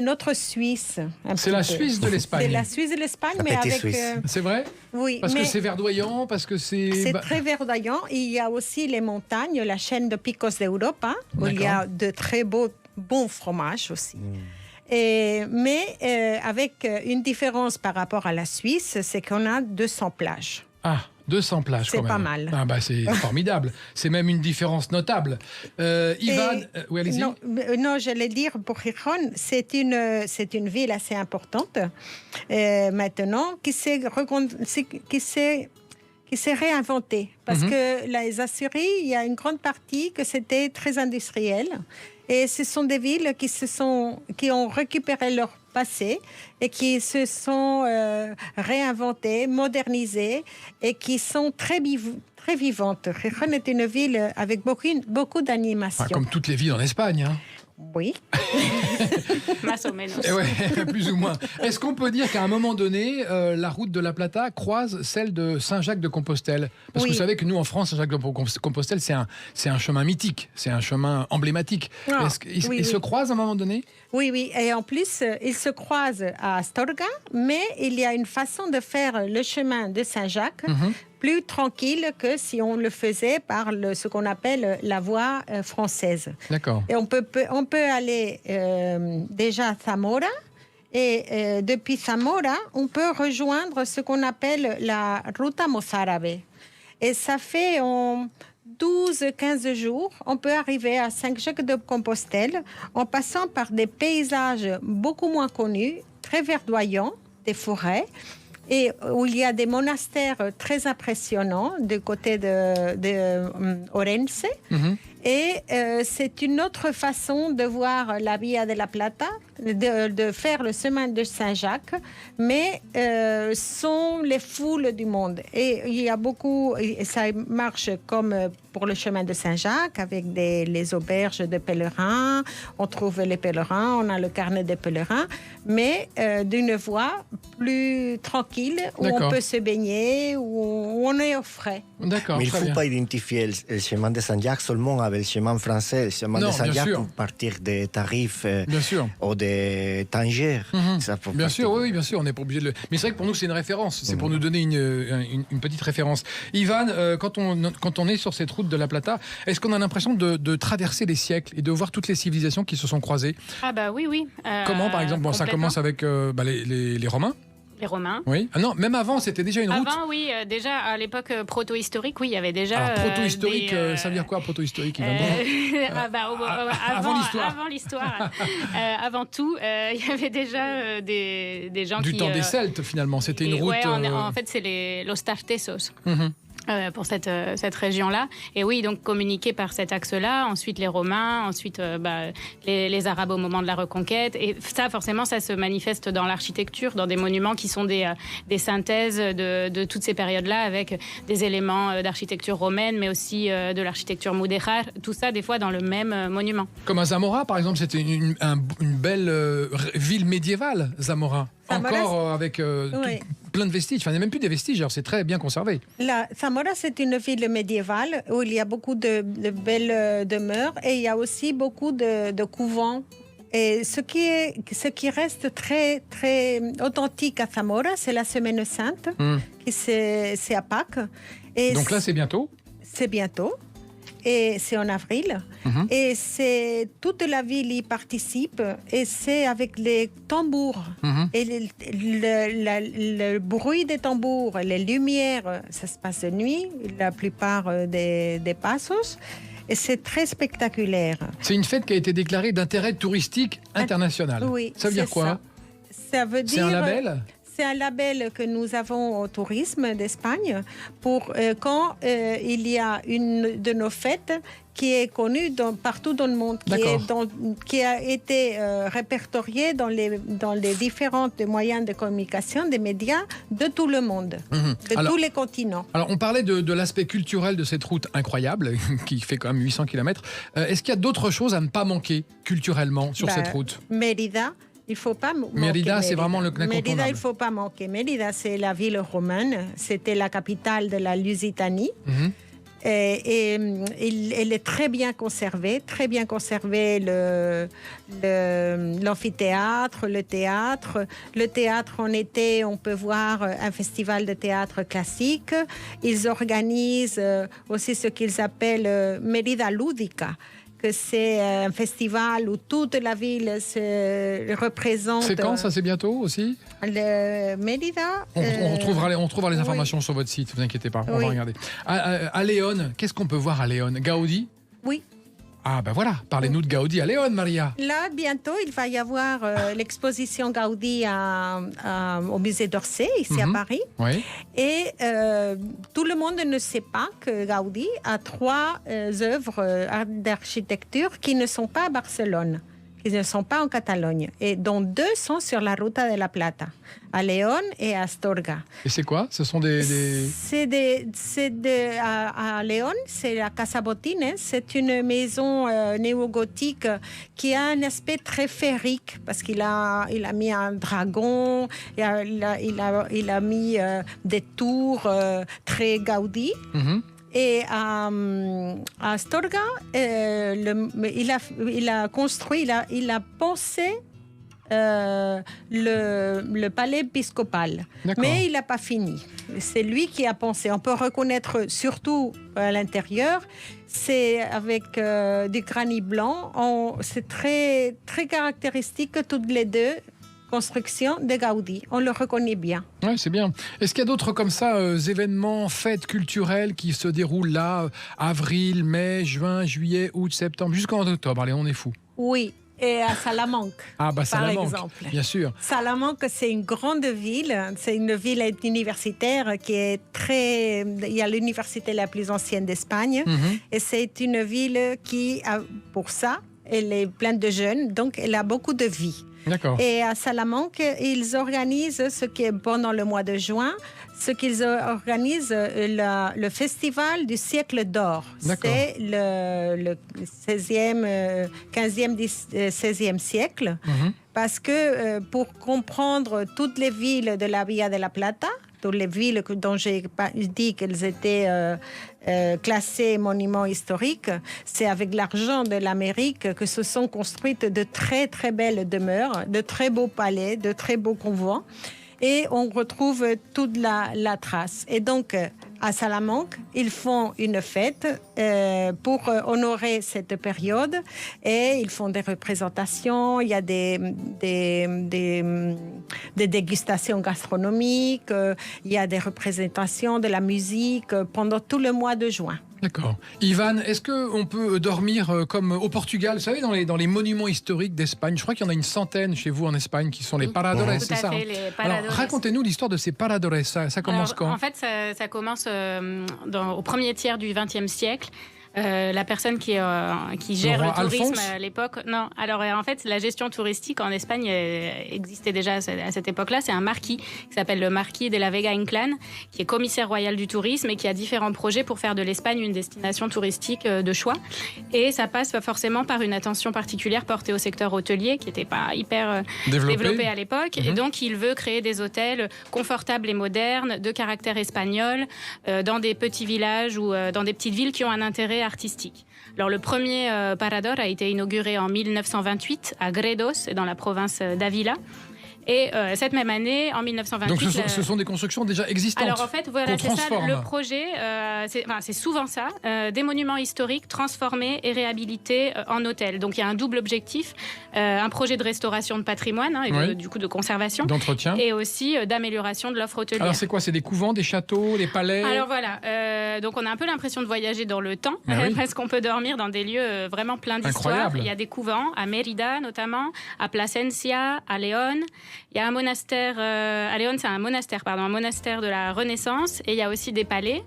notre Suisse. C'est la Suisse de l'Espagne. C'est la Suisse de l'Espagne, mais avec... C'est vrai? Oui. Parce que c'est verdoyant, parce que c'est... C'est très verdoyant. Il y a aussi les montagnes, la chaîne de Picos d'Europa, où il y a de très bons fromages aussi. Mais avec une différence par rapport à la Suisse, c'est qu'on a 200 plages. Ah, 200 plages quand même. C'est pas mal. Ah bah c'est formidable. C'est même une différence notable. Ivan, oui, allez-y. Non, j'allais dire, pour Gijón, c'est une ville assez importante maintenant qui s'est réinventée. Parce que les Asturies, il y a une grande partie que c'était très industriel. Et ce sont des villes qui ont récupéré leur passé et qui se sont réinventées, modernisées et qui sont très vivantes. Gijón est une ville avec beaucoup d'animation. Comme toutes les villes en Espagne, hein. Oui. Más o menos. Ouais, plus ou moins. Est-ce qu'on peut dire qu'à un moment donné, la route de la Plata croise celle de Saint-Jacques-de-Compostelle? Parce que vous savez que nous, en France, Saint-Jacques-de-Compostelle, c'est un chemin mythique, c'est un chemin emblématique. Ils se croisent à un moment donné? Oui. Et en plus, ils se croisent à Astorga, mais il y a une façon de faire le chemin de Saint-Jacques plus tranquille que si on le faisait par ce qu'on appelle la voie française. D'accord. Et on peut aller déjà à Zamora Et depuis Zamora, on peut rejoindre ce qu'on appelle la Ruta Mozárabe. Et ça fait en 12-15 jours, on peut arriver à Saint-Jacques-de-Compostelle en passant par des paysages beaucoup moins connus, très verdoyants, des forêts, et où il y a des monastères très impressionnants du côté de Orense. Et c'est une autre façon de voir la Via de la Plata, de faire le chemin de Saint-Jacques, mais sans les foules du monde. Et il y a beaucoup, et ça marche comme pour le chemin de Saint-Jacques, avec les auberges de pèlerins. On trouve les pèlerins, on a le carnet des pèlerins, mais d'une voie plus tranquille, où on peut se baigner, où on est au frais. D'accord. Mais il ne faut pas identifier le chemin de Saint-Jacques seulement avec le chemin français. Le chemin de Saint-Jacques pour partir des Tarifs ou des Tanger. Bien sûr, oui, bien sûr, on n'est pas obligé de le... Mais c'est vrai que pour nous, c'est une référence. C'est pour nous donner une petite référence. Ivan, quand on est sur cette route de la Plata, est-ce qu'on a l'impression de traverser les siècles et de voir toutes les civilisations qui se sont croisées? Ah bah oui. Comment, par exemple? Ça commence avec les Romains. Les Romains. Oui. Ah non, même avant, c'était déjà une route. Avant, oui, déjà à l'époque proto-historique, oui, il y avait déjà. Alors, proto-historique, ça veut dire quoi, proto-historique, avant l'histoire. Avant l'histoire. Avant tout, il y avait déjà des gens du temps des Celtes, finalement. C'était une route. Ouais, en fait, c'est los Tartessos. Pour cette région-là. Et oui, donc communiquer par cet axe-là, ensuite les Romains, ensuite les Arabes au moment de la Reconquête. Et ça, forcément, ça se manifeste dans l'architecture, dans des monuments qui sont des synthèses de toutes ces périodes-là, avec des éléments d'architecture romaine, mais aussi de l'architecture mudéjar, tout ça, des fois, dans le même monument. Comme à Zamora, par exemple, c'était une belle ville médiévale, Zamora. Encore avec plein de vestiges. Enfin, il n'y a même plus des vestiges, alors c'est très bien conservé. Zamora, c'est une ville médiévale où il y a beaucoup de belles demeures et il y a aussi beaucoup de couvents. Et ce qui reste très, très authentique à Zamora, c'est la Semaine Sainte, c'est à Pâques. Et donc là, c'est bientôt? C'est bientôt. Et c'est en avril. Et toute la ville y participe. Et c'est avec les tambours. Et le bruit des tambours, les lumières, ça se passe de nuit, la plupart des passos. Et c'est très spectaculaire. C'est une fête qui a été déclarée d'intérêt touristique international. Oui. Ça veut dire quoi? Ça veut dire... C'est un label? C'est un label que nous avons au tourisme d'Espagne pour quand il y a une de nos fêtes qui est connue partout dans le monde, qui a été répertoriée dans les différents moyens de communication des médias de tout le monde, tous les continents. Alors, on parlait de l'aspect culturel de cette route incroyable, qui fait quand même 800 km. Est-ce qu'il y a d'autres choses à ne pas manquer culturellement sur cette route? Mérida. Il ne faut pas manquer. Mérida, c'est vraiment l'incontournable. Mérida, il ne faut pas manquer. Mérida, c'est la ville romaine. C'était la capitale de la Lusitanie. Et elle est très bien conservée. Très bien conservé l'amphithéâtre, le théâtre. Le théâtre, en été, on peut voir un festival de théâtre classique. Ils organisent aussi ce qu'ils appellent Mérida Lúdica, que c'est un festival où toute la ville se représente. C'est quand? Ça, c'est bientôt aussi? Le Mérida. On retrouvera les informations sur votre site, ne vous inquiétez pas, on va regarder. À Léon, qu'est-ce qu'on peut voir à Léon? Gaudi? Oui. Ah ben voilà, parlez-nous de Gaudi à Léon, Maria. Là, bientôt, il va y avoir l'exposition Gaudi au musée d'Orsay, ici à Paris. Oui. Et tout le monde ne sait pas que Gaudi a 3 œuvres d'architecture qui ne sont pas à Barcelone, qui ne sont pas en Catalogne, et dont 2 sont sur la Ruta de la Plata, à Léon et à Astorga. Et c'est quoi? Ce sont à Léon, c'est la Casa Botines. C'est une maison néo-gothique qui a un aspect très féerique parce qu'il a mis un dragon, il a mis des tours très Gaudi. Et à Astorga, il a construit, il a pensé le palais épiscopal. Mais il n'a pas fini. C'est lui qui a pensé. On peut reconnaître surtout à l'intérieur, c'est avec du granit blanc. C'est très, très caractéristique toutes les deux. construction de Gaudi. On le reconnaît bien. Oui, c'est bien. Est-ce qu'il y a d'autres comme ça événements, fêtes culturelles qui se déroulent là, avril, mai, juin, juillet, août, septembre, jusqu'en octobre? Allez, on est fous. Oui. Et à Salamanque, par exemple. Bien sûr. Salamanque, c'est une grande ville. C'est une ville universitaire qui est très... Il y a l'université la plus ancienne d'Espagne. Et c'est une ville qui, pour ça, elle est pleine de jeunes. Donc, elle a beaucoup de vie. D'accord. Et à Salamanque, ils organisent ce qui est pendant le mois de juin, ce qu'ils organisent le festival du siècle d'or. D'accord. C'est le 16e, 15e, 16e siècle. Parce que pour comprendre toutes les villes de la Via de la Plata, toutes les villes dont j'ai dit qu'elles étaient classées monuments historiques, c'est avec l'argent de l'Amérique que se sont construites de très très belles demeures, de très beaux palais, de très beaux convents. Et on retrouve toute la trace. Et donc, à Salamanque, ils font une fête pour honorer cette période. Et ils font des représentations, il y a des dégustations gastronomiques, il y a des représentations de la musique pendant tout le mois de juin. D'accord. Ivan, est-ce qu'on peut dormir comme au Portugal? Vous savez, dans les monuments historiques d'Espagne, je crois qu'il y en a une centaine chez vous en Espagne qui sont les paradores, c'est ça? Les paradores. Alors, racontez-nous l'histoire de ces paradores. Ça commence quand? En fait, ça commence au premier tiers du XXe siècle. La personne qui gère le tourisme Alphonse à l'époque. Non, alors en fait, la gestion touristique en Espagne existait déjà à cette époque-là. C'est un marquis qui s'appelle le marquis de la Vega Inclán, qui est commissaire royal du tourisme et qui a différents projets pour faire de l'Espagne une destination touristique de choix. Et ça passe forcément par une attention particulière portée au secteur hôtelier, qui n'était pas hyper développé à l'époque. Et donc, il veut créer des hôtels confortables et modernes, de caractère espagnol, dans des petits villages ou dans des petites villes qui ont un intérêt artistique. Alors, le premier parador a été inauguré en 1928 à Gredos, dans la province d'Ávila. Et cette même année, en 1928... Donc ce sont des constructions déjà existantes. Alors en fait, voilà, c'est ça le projet. C'est souvent ça. Des monuments historiques transformés et réhabilités en hôtels. Donc il y a un double objectif. Un projet de restauration de patrimoine, et du coup de conservation. D'entretien. Et aussi d'amélioration de l'offre hôtelière. Alors c'est quoi? C'est des couvents, des châteaux, des palais? Alors voilà. Donc on a un peu l'impression de voyager dans le temps. Parce qu'on peut dormir dans des lieux vraiment pleins d'histoire. Il y a des couvents à Mérida notamment, à Plasencia, à Léon. Il y a un monastère, à Léon, c'est un monastère de la Renaissance, et il y a aussi des palais.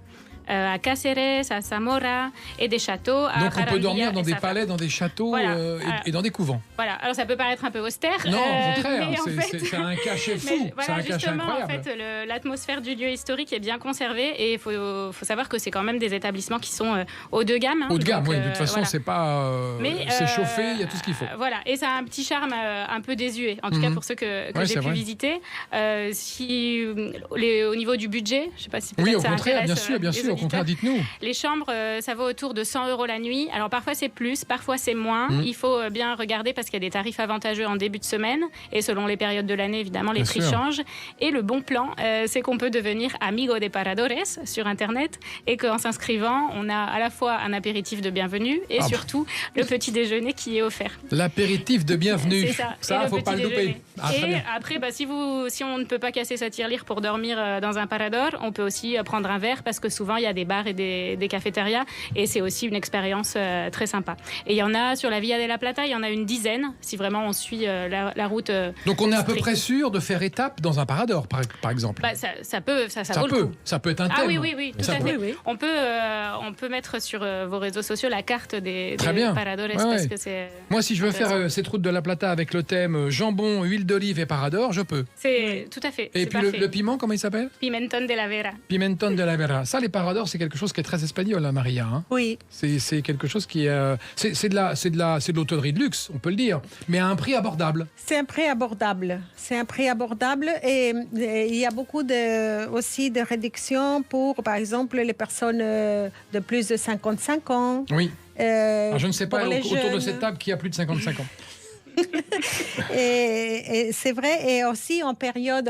À Cáceres, à Zamora, et des châteaux. Donc on peut dormir dans des palais, dans des châteaux et dans des couvents. Voilà, alors ça peut paraître un peu austère. Non, au contraire, c'est un cachet fou. Voilà, c'est un cachet incroyable. En fait, l'atmosphère du lieu historique est bien conservée, et il faut savoir que c'est quand même des établissements qui sont haut de gamme. Haut de gamme, oui, de toute façon, c'est pas. C'est chauffé, il y a tout ce qu'il faut. Voilà, et ça a un petit charme un peu désuet, en tout cas pour ceux que j'ai pu visiter. Au niveau du budget, je ne sais pas si peut-être ça intéresse. Bien sûr. Au contraire, dites-nous. Les chambres, ça vaut autour de 100 € la nuit. Alors parfois c'est plus, parfois c'est moins. Il faut bien regarder parce qu'il y a des tarifs avantageux en début de semaine. Et selon les périodes de l'année, évidemment, les prix changent. Et le bon plan, c'est qu'on peut devenir amigo de paradores sur Internet. Et qu'en s'inscrivant, on a à la fois un apéritif de bienvenue et surtout le petit déjeuner qui est offert. L'apéritif de bienvenue. C'est ça. Ça, il ne faut pas le louper. Et après, si on ne peut pas casser sa tirelire pour dormir dans un parador, on peut aussi prendre un verre parce que souvent, il y a des bars et des cafétérias, et c'est aussi une expérience très sympa. Et il y en a sur la Via de la Plata, il y en a une dizaine, si vraiment on suit la route. Donc on est à peu près sûr de faire étape dans un parador, par exemple. Ça vaut le coup. Ça peut être un thème. Ah oui, tout à fait. Oui. On peut mettre sur vos réseaux sociaux la carte des paradores. Parce que c'est moi, si je veux faire cette route de la Plata avec le thème jambon, huile d'olive et parador, je peux. C'est tout à fait. Et puis le piment, comment il s'appelle? Pimentón de la Vera. Pimentón de la Vera. Ça, les paradors, c'est quelque chose qui est très espagnol, hein, Maria. Hein. Oui. C'est quelque chose qui est... C'est de l'hôtellerie de luxe, on peut le dire, mais à un prix abordable. C'est un prix abordable. Et il y a beaucoup aussi de réductions pour, par exemple, les personnes de plus de 55 ans. Oui. Alors, je ne sais pas autour de cette table qui a plus de 55 ans. et c'est vrai, et aussi en période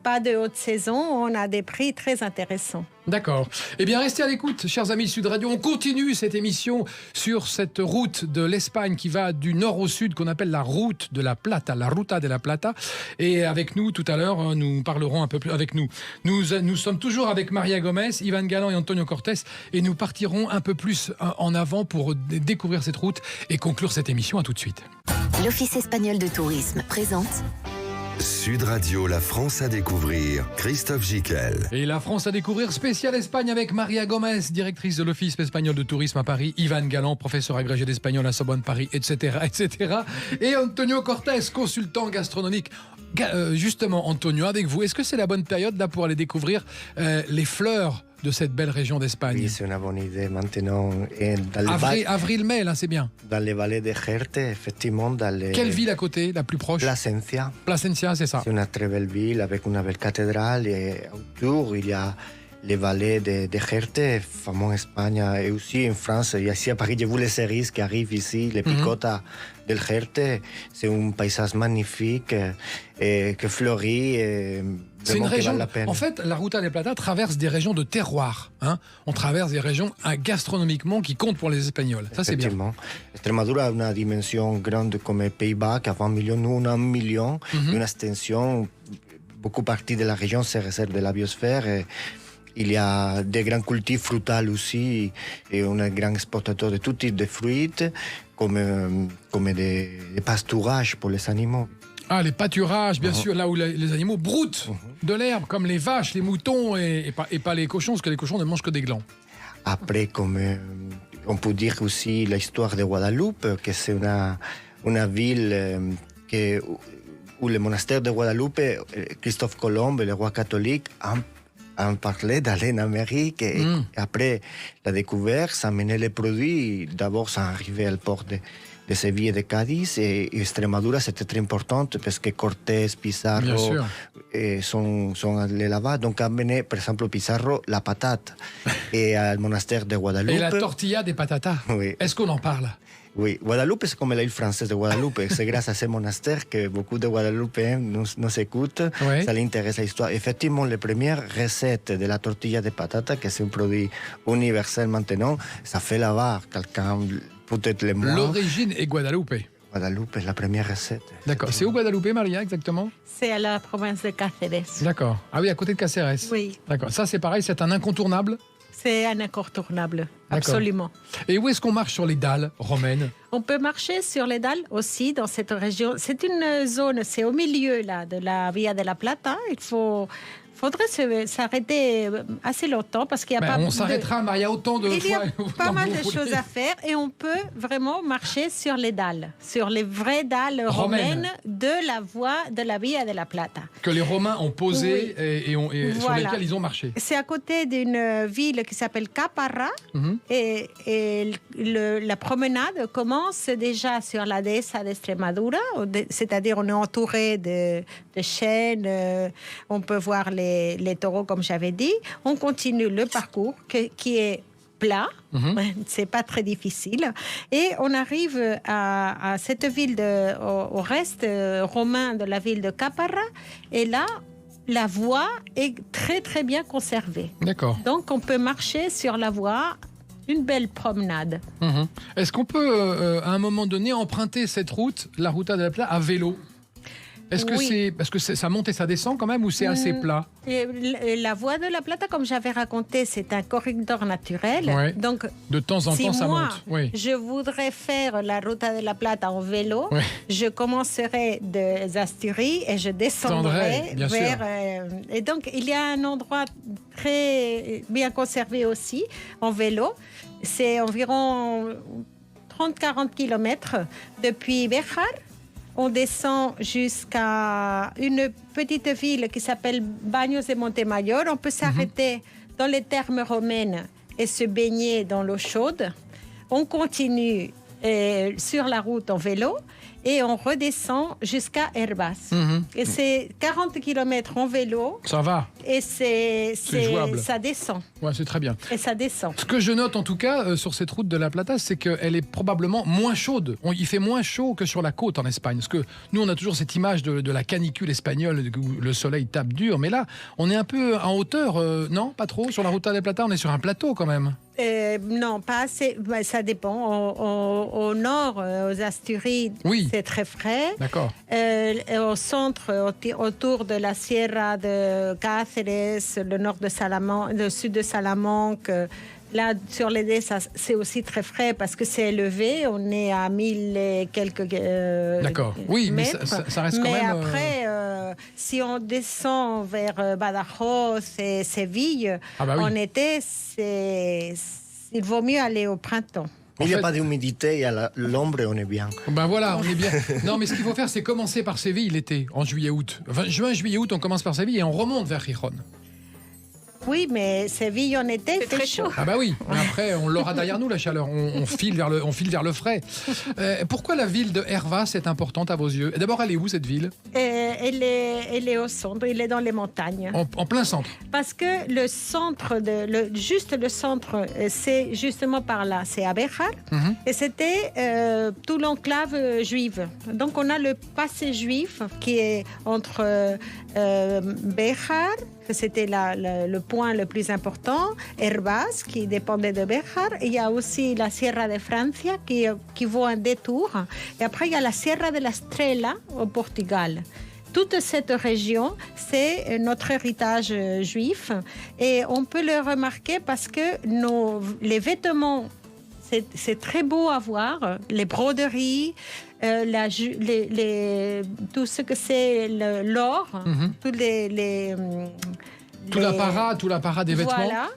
pas de haute saison, on a des prix très intéressants. D'accord. Eh bien, restez à l'écoute, chers amis Sud Radio. On continue cette émission sur cette route de l'Espagne qui va du nord au sud, qu'on appelle la route de la Plata, la Ruta de la Plata. Et avec nous, tout à l'heure, nous parlerons un peu plus avec nous. Nous sommes toujours avec Maria Gomez, Ivan Galan et Antonio Cortés. Et nous partirons un peu plus en avant pour découvrir cette route et conclure cette émission. À tout de suite. L'Office espagnol de tourisme présente Sud Radio, la France à découvrir, Christophe Jiquel. Et la France à découvrir spéciale Espagne avec Maria Gomez, directrice de l'Office espagnol de tourisme à Paris, Ivan Galan, professeur agrégé d'espagnol à Sorbonne Paris, etc., etc. Et Antonio Cortés, consultant gastronomique. Justement, Antonio, avec vous, est-ce que c'est la bonne période là pour aller découvrir les fleurs de cette belle région d'Espagne? Oui, c'est une bonne idée maintenant. Avril-mai, là, c'est bien. Dans les vallées de Jerte, effectivement. Quelle ville à côté, la plus proche? Plasencia. Plasencia, c'est ça. C'est une très belle ville avec une belle cathédrale. Et autour, il y a les vallées de Jerte, fameux en Espagne et aussi en France. Et ici à Paris, j'ai vu les cerises qui arrivent ici, les picotas del Jerte. C'est un paysage magnifique et que fleurit. C'est une région. En fait, la Ruta de la Plata traverse des régions de terroir. Hein. On traverse des régions gastronomiquement qui comptent pour les Espagnols. Ça, c'est bien. Extremadura a une dimension grande comme Pays-Bas, qui a 20 millions, nous on a 1 million, une extension. Beaucoup partie de la région se réserve de la biosphère. Et il y a des grands cultifs frutales aussi, et on est un grand exportateur de tout type de fruits, comme des pastourages pour les animaux. Ah, les pâturages, bien sûr, là où les animaux broutent de l'herbe, comme les vaches, les moutons et pas les cochons, parce que les cochons ne mangent que des glands. Après, comme on peut dire aussi l'histoire de Guadeloupe, que c'est une ville où le monastère de Guadeloupe, Christophe Colomb, le roi catholique, ont parlé d'aller en Amérique. Et après la découverte, ça menait les produits. D'abord, ça arrivait au port de Séville et de Cadiz, et Extremadura, c'était très important parce que Cortés, Pizarro sont allés là-bas. Donc, amené, par exemple, Pizarro, la patate, et al monastère de Guadeloupe. Et la tortilla des patatas. Oui. Est-ce qu'on en parle? Oui, Guadeloupe, c'est comme l'île française de Guadeloupe. C'est grâce à ce monastère que beaucoup de Guadeloupéens nous écoutent. Oui. Ça les intéresse l'histoire. Effectivement, les premières recettes de la tortilla de patata, que c'est un produit universel maintenant, ça fait là-bas. Quelqu'un, peut-être les mois. L'origine est Guadeloupe. Guadeloupe est la première recette. D'accord. C'est où Guadeloupe, Maria, exactement? C'est à la province de Cáceres. D'accord. Ah oui, à côté de Cáceres. Oui. D'accord. Ça, c'est pareil, c'est un incontournable? C'est un incontournable, absolument. Et où est-ce qu'on marche sur les dalles romaines? On peut marcher sur les dalles aussi dans cette région. C'est une zone, c'est au milieu là, de la Via de la Plata. Il faudrait s'arrêter assez longtemps parce qu'il y a pas. On s'arrêtera, Maria, autant de fois. Il y a pas mal de choses à faire et on peut vraiment marcher sur les dalles, sur les vraies dalles romaines de la voie de la Via de la Plata. Que les Romains ont posées et voilà, sur lesquelles ils ont marché. C'est à côté d'une ville qui s'appelle Caparra et la promenade commence déjà sur la Dehesa d'Extremadura, c'est-à-dire on est entouré de chênes, on peut voir les taureaux, comme j'avais dit. On continue le parcours qui est plat, c'est pas très difficile. Et on arrive à cette ville, au reste romain de la ville de Caparra. Et là, la voie est très très bien conservée. D'accord. Donc on peut marcher sur la voie. Une belle promenade. Est-ce qu'on peut, à un moment donné, emprunter cette route, la Ruta de la Plata, à vélo ? Est-ce que c'est parce que ça monte et ça descend quand même, ou c'est assez plat? La voie de la Plata, comme j'avais raconté, c'est un corridor naturel. Ouais. Donc, de temps en temps, ça monte. Oui. Je voudrais faire la Ruta de la Plata en vélo. Ouais. Je commencerai des Asturies et je descendrai vers. Et donc, il y a un endroit très bien conservé aussi en vélo. C'est environ 30-40 km depuis Béjar. On descend jusqu'à une petite ville qui s'appelle Baños de Montemayor. On peut s'arrêter dans les thermes romaines et se baigner dans l'eau chaude. On continue sur la route en vélo et on redescend jusqu'à Herbaz. Et c'est 40 km en vélo. Ça va. Et jouable. ça descend. Ouais, c'est très bien. Et ça descend. Ce que je note en tout cas sur cette route de la Plata, c'est qu'elle est probablement moins chaude. Il fait moins chaud que sur la côte en Espagne. Parce que nous, on a toujours cette image de la canicule espagnole où le soleil tape dur. Mais là, on est un peu en hauteur, non? Pas trop? Sur la route de la Plata, on est sur un plateau quand même. Non, pas assez. Ça dépend. Au nord, aux Asturies, c'est très frais. D'accord. Au centre, autour de la Sierra de Cáceres, le nord de Salamanque, le sud de Salamanque, là, sur les dés, c'est aussi très frais parce que c'est élevé. On est à 1000 et quelques D'accord. Oui, mètres. mais ça reste quand mais même... après, si on descend vers Badajoz et Séville, en été, il vaut mieux aller au printemps. Il n'y a pas d'humidité, il y a l'ombre et on est bien. Ben voilà, on est bien. Non, mais ce qu'il faut faire, c'est commencer par Séville l'été, en juillet-août. Enfin, juin, juillet-août, on commence par Séville et on remonte vers Gijón. Oui, mais Séville en été, c'est très chaud. Ah bah oui, mais après, on l'aura derrière nous, la chaleur. On file vers le frais. Pourquoi la ville de Hervás est importante à vos yeux? D'abord, elle est où, cette ville? Elle est au centre, elle est dans les montagnes. En plein centre? Parce que le centre, juste le centre, c'est justement par là. C'est à Béjar. Et c'était tout l'enclave juive. Donc, on a le passé juif qui est entre Béjar, c'était le point le plus important, Hervás, qui dépendait de Béjar. Il y a aussi la Sierra de Francia, qui vaut un détour. Et après, il y a la Sierra de la Estrella, au Portugal. Toute cette région, c'est notre héritage juif. Et on peut le remarquer parce que les vêtements, c'est très beau à voir. Les broderies, tout ce que c'est l'or, tous tout l'apparat des vêtements. Voilà.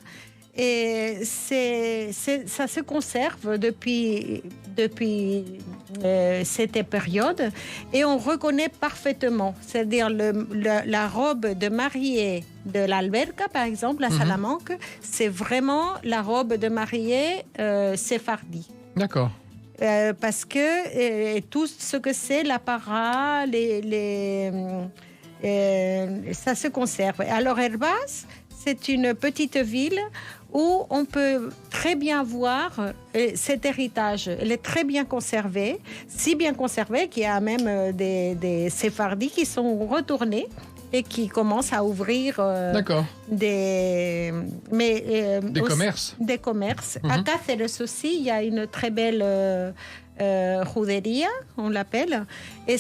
Et ça se conserve depuis cette période et on reconnaît parfaitement. C'est-à-dire la robe de mariée de l'Alberca, par exemple, à Salamanque, c'est vraiment la robe de mariée séfardi. D'accord. Parce que tout ce que c'est l'apparat, ça se conserve. Alors Hervás, c'est une petite ville où on peut très bien voir cet héritage. Elle est très bien conservée, si bien conservée qu'il y a même des séfardis qui sont retournés et qui commencent à ouvrir des commerces. Des commerces. À Cáceres aussi, il y a une très belle juderia, on l'appelle. Et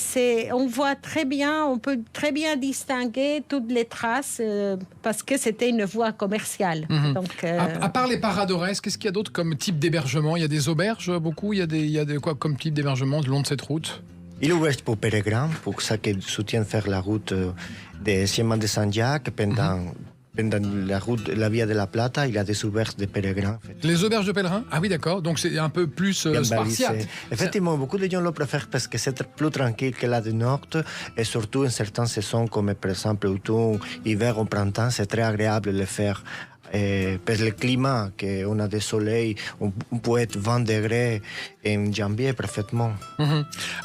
on voit très bien, on peut très bien distinguer toutes les traces parce que c'était une voie commerciale. Donc, à part les paradores, qu'est-ce qu'il y a d'autre comme type d'hébergement? Il y a des auberges, beaucoup? Il y a quoi comme type d'hébergement le long de cette route? Il est ouvert pour pèlerins, pour ceux qui soutiennent faire la route de Siema de Saint-Jacques pendant la Via de la Plata, il y a des auberges de pèlerins. En fait. Les auberges de pèlerins? Ah oui, d'accord. Donc c'est un peu plus spartiate. Effectivement, beaucoup de gens le préfèrent parce que c'est plus tranquille que la du Nord et surtout en certaines saisons comme par exemple automne, hiver ou printemps, c'est très agréable de le faire. Parce que le climat, qu'on a des soleils, on peut être 20 degrés en janvier parfaitement.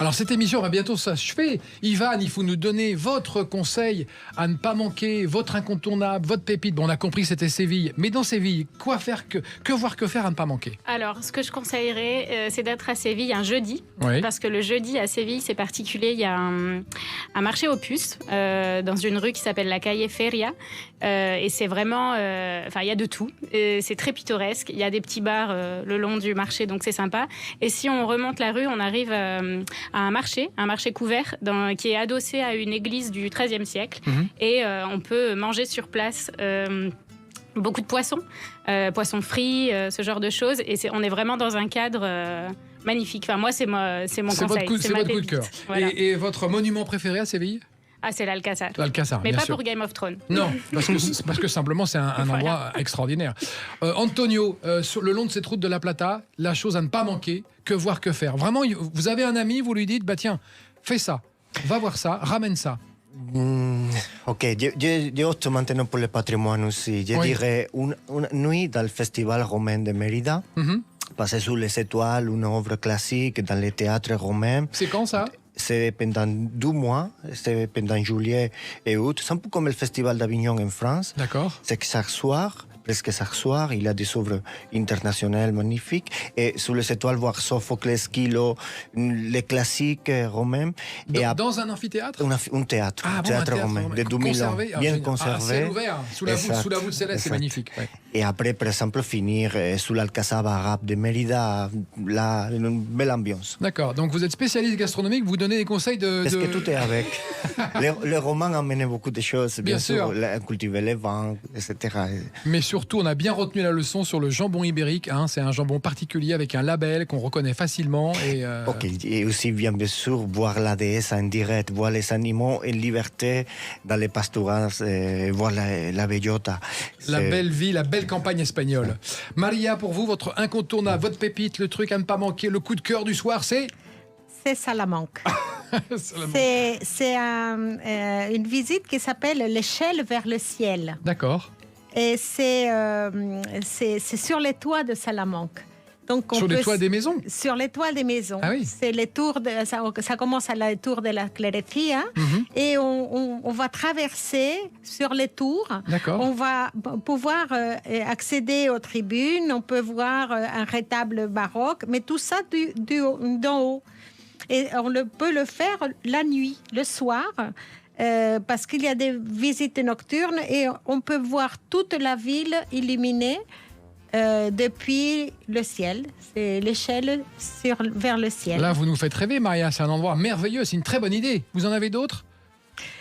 Alors cette émission va bientôt s'achever. Ivan, il faut nous donner votre conseil à ne pas manquer, votre incontournable, votre pépite. Bon, on a compris, c'était Séville. Mais dans Séville, quoi faire, que voir, que faire à ne pas manquer? Alors, ce que je conseillerais, c'est d'être à Séville un jeudi. Oui. Parce que le jeudi à Séville, c'est particulier. Il y a un marché aux puces dans une rue qui s'appelle la Calle Feria. Et c'est vraiment... il y a de tout. C'est très pittoresque. Il y a des petits bars le long du marché, donc c'est sympa. Et si on remonte la rue, on arrive à un marché couvert qui est adossé à une église du XIIIe siècle. Et on peut manger sur place beaucoup de poissons, poissons frits, ce genre de choses. Et on est vraiment dans un cadre magnifique. Enfin, moi, c'est mon conseil. C'est votre coup de cœur. Voilà. Et votre monument préféré à Séville? Ah, c'est l'Alcazar. L'Alcazar, mais bien pas sûr. pour Game of Thrones. Non, parce que simplement c'est un endroit extraordinaire. Antonio, le long de cette route de la Plata, la chose à ne pas manquer, que voir, que faire. Vraiment, vous avez un ami, vous lui dites, bah tiens, fais ça, va voir ça, ramène ça. Ok, je opte maintenant pour le patrimoine aussi. Je dirais une nuit dans le festival romain de Mérida. Passer sous les étoiles, une œuvre classique dans les théâtres romains. C'est quand ça? C'est pendant 2 mois, c'est pendant juillet et août. C'est un peu comme le Festival d'Avignon en France. D'accord. C'est que chaque soir, presque chaque soir, il y a des œuvres internationales magnifiques. Et sous les étoiles, voir Sophocle, Schilo, les classiques romains. Dans un amphithéâtre? Un théâtre, un théâtre romain de 2000 ans, bien conservé. C'est ouvert, sous la voûte céleste, c'est magnifique. Ouais. Et après, par exemple, finir sous l'Alcazaba arabe de Mérida, là, une belle ambiance. D'accord, donc vous êtes spécialiste gastronomique, vous donnez des conseils de... Est-ce que tout est avec les Romains amenaient beaucoup de choses, bien sûr. Cultiver les vins, etc. Mais surtout, on a bien retenu la leçon sur le jambon ibérique. Hein, c'est un jambon particulier avec un label qu'on reconnaît facilement. Ok, et aussi bien sûr voir la déesse en direct, voir les animaux en liberté dans les pastorats, voir la bellota. La belle vie, la belle campagne espagnole. Maria, pour vous, votre incontournable, votre pépite, le truc à ne pas manquer, le coup de cœur du soir, c'est Salamanque. C'est une visite qui s'appelle l'échelle vers le ciel. D'accord. Et c'est sur les toits de Salamanque. Donc sur les toits des maisons? Sur les toits des maisons. Ah oui. C'est les tours ça commence à la tour de la Clerecía et on va traverser sur les tours. D'accord. On va pouvoir accéder aux tribunes, on peut voir un rétable baroque, mais tout ça d'en haut. Et on peut le faire la nuit, le soir, parce qu'il y a des visites nocturnes et on peut voir toute la ville illuminée depuis le ciel. C'est l'échelle vers le ciel. Là, vous nous faites rêver, Maria. C'est un endroit merveilleux. C'est une très bonne idée. Vous en avez d'autres?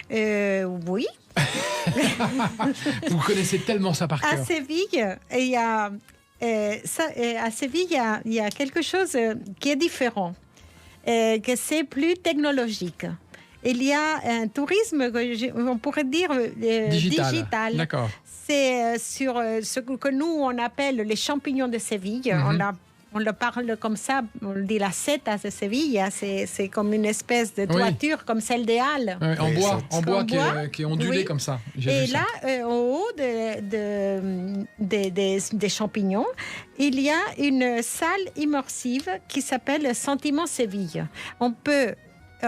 Oui. Vous connaissez tellement ça par cœur. À Séville, il y a quelque chose qui est différent, que c'est plus technologique. Il y a un tourisme, on pourrait dire, digital. D'accord. C'est sur ce que nous, on appelle les champignons de Séville. On le parle comme ça, on dit la seta de Séville. C'est comme une espèce de toiture, comme celle des Halles. Oui, en bois qui est ondulé comme ça. Et là, en haut des champignons, il y a une salle immersive qui s'appelle le Sentiment Séville.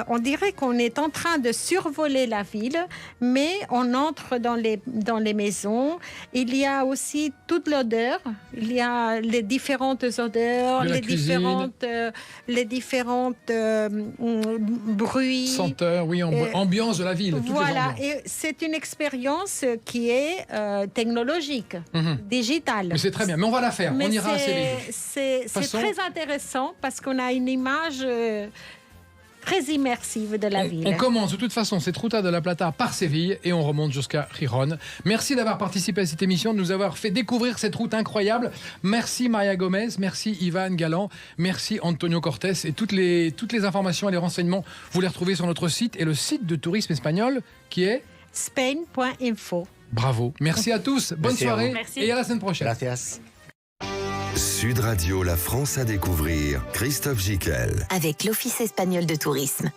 On dirait qu'on est en train de survoler la ville, mais on entre dans les maisons. Il y a aussi toute l'odeur. Il y a les différentes odeurs, les différentes bruits. Senteurs, oui, ambiance de la ville. Voilà, et c'est une expérience qui est technologique, digitale. Mais c'est très bien, mais on va la faire. On ira à Séville. C'est très intéressant parce qu'on a une image... très immersive de la ville. On commence de toute façon cette Ruta de la Plata par Séville et on remonte jusqu'à Gijón. Merci d'avoir participé à cette émission, de nous avoir fait découvrir cette route incroyable. Merci Maria Gomez, merci Ivan Galan, merci Antonio Cortés et toutes les informations et les renseignements, vous les retrouvez sur notre site et le site de tourisme espagnol qui est spain.info. Bravo. Merci à tous, bonne soirée et à la semaine prochaine. Gracias. Sud Radio, la France à découvrir. Christophe Gicquel. Avec l'Office espagnol de tourisme.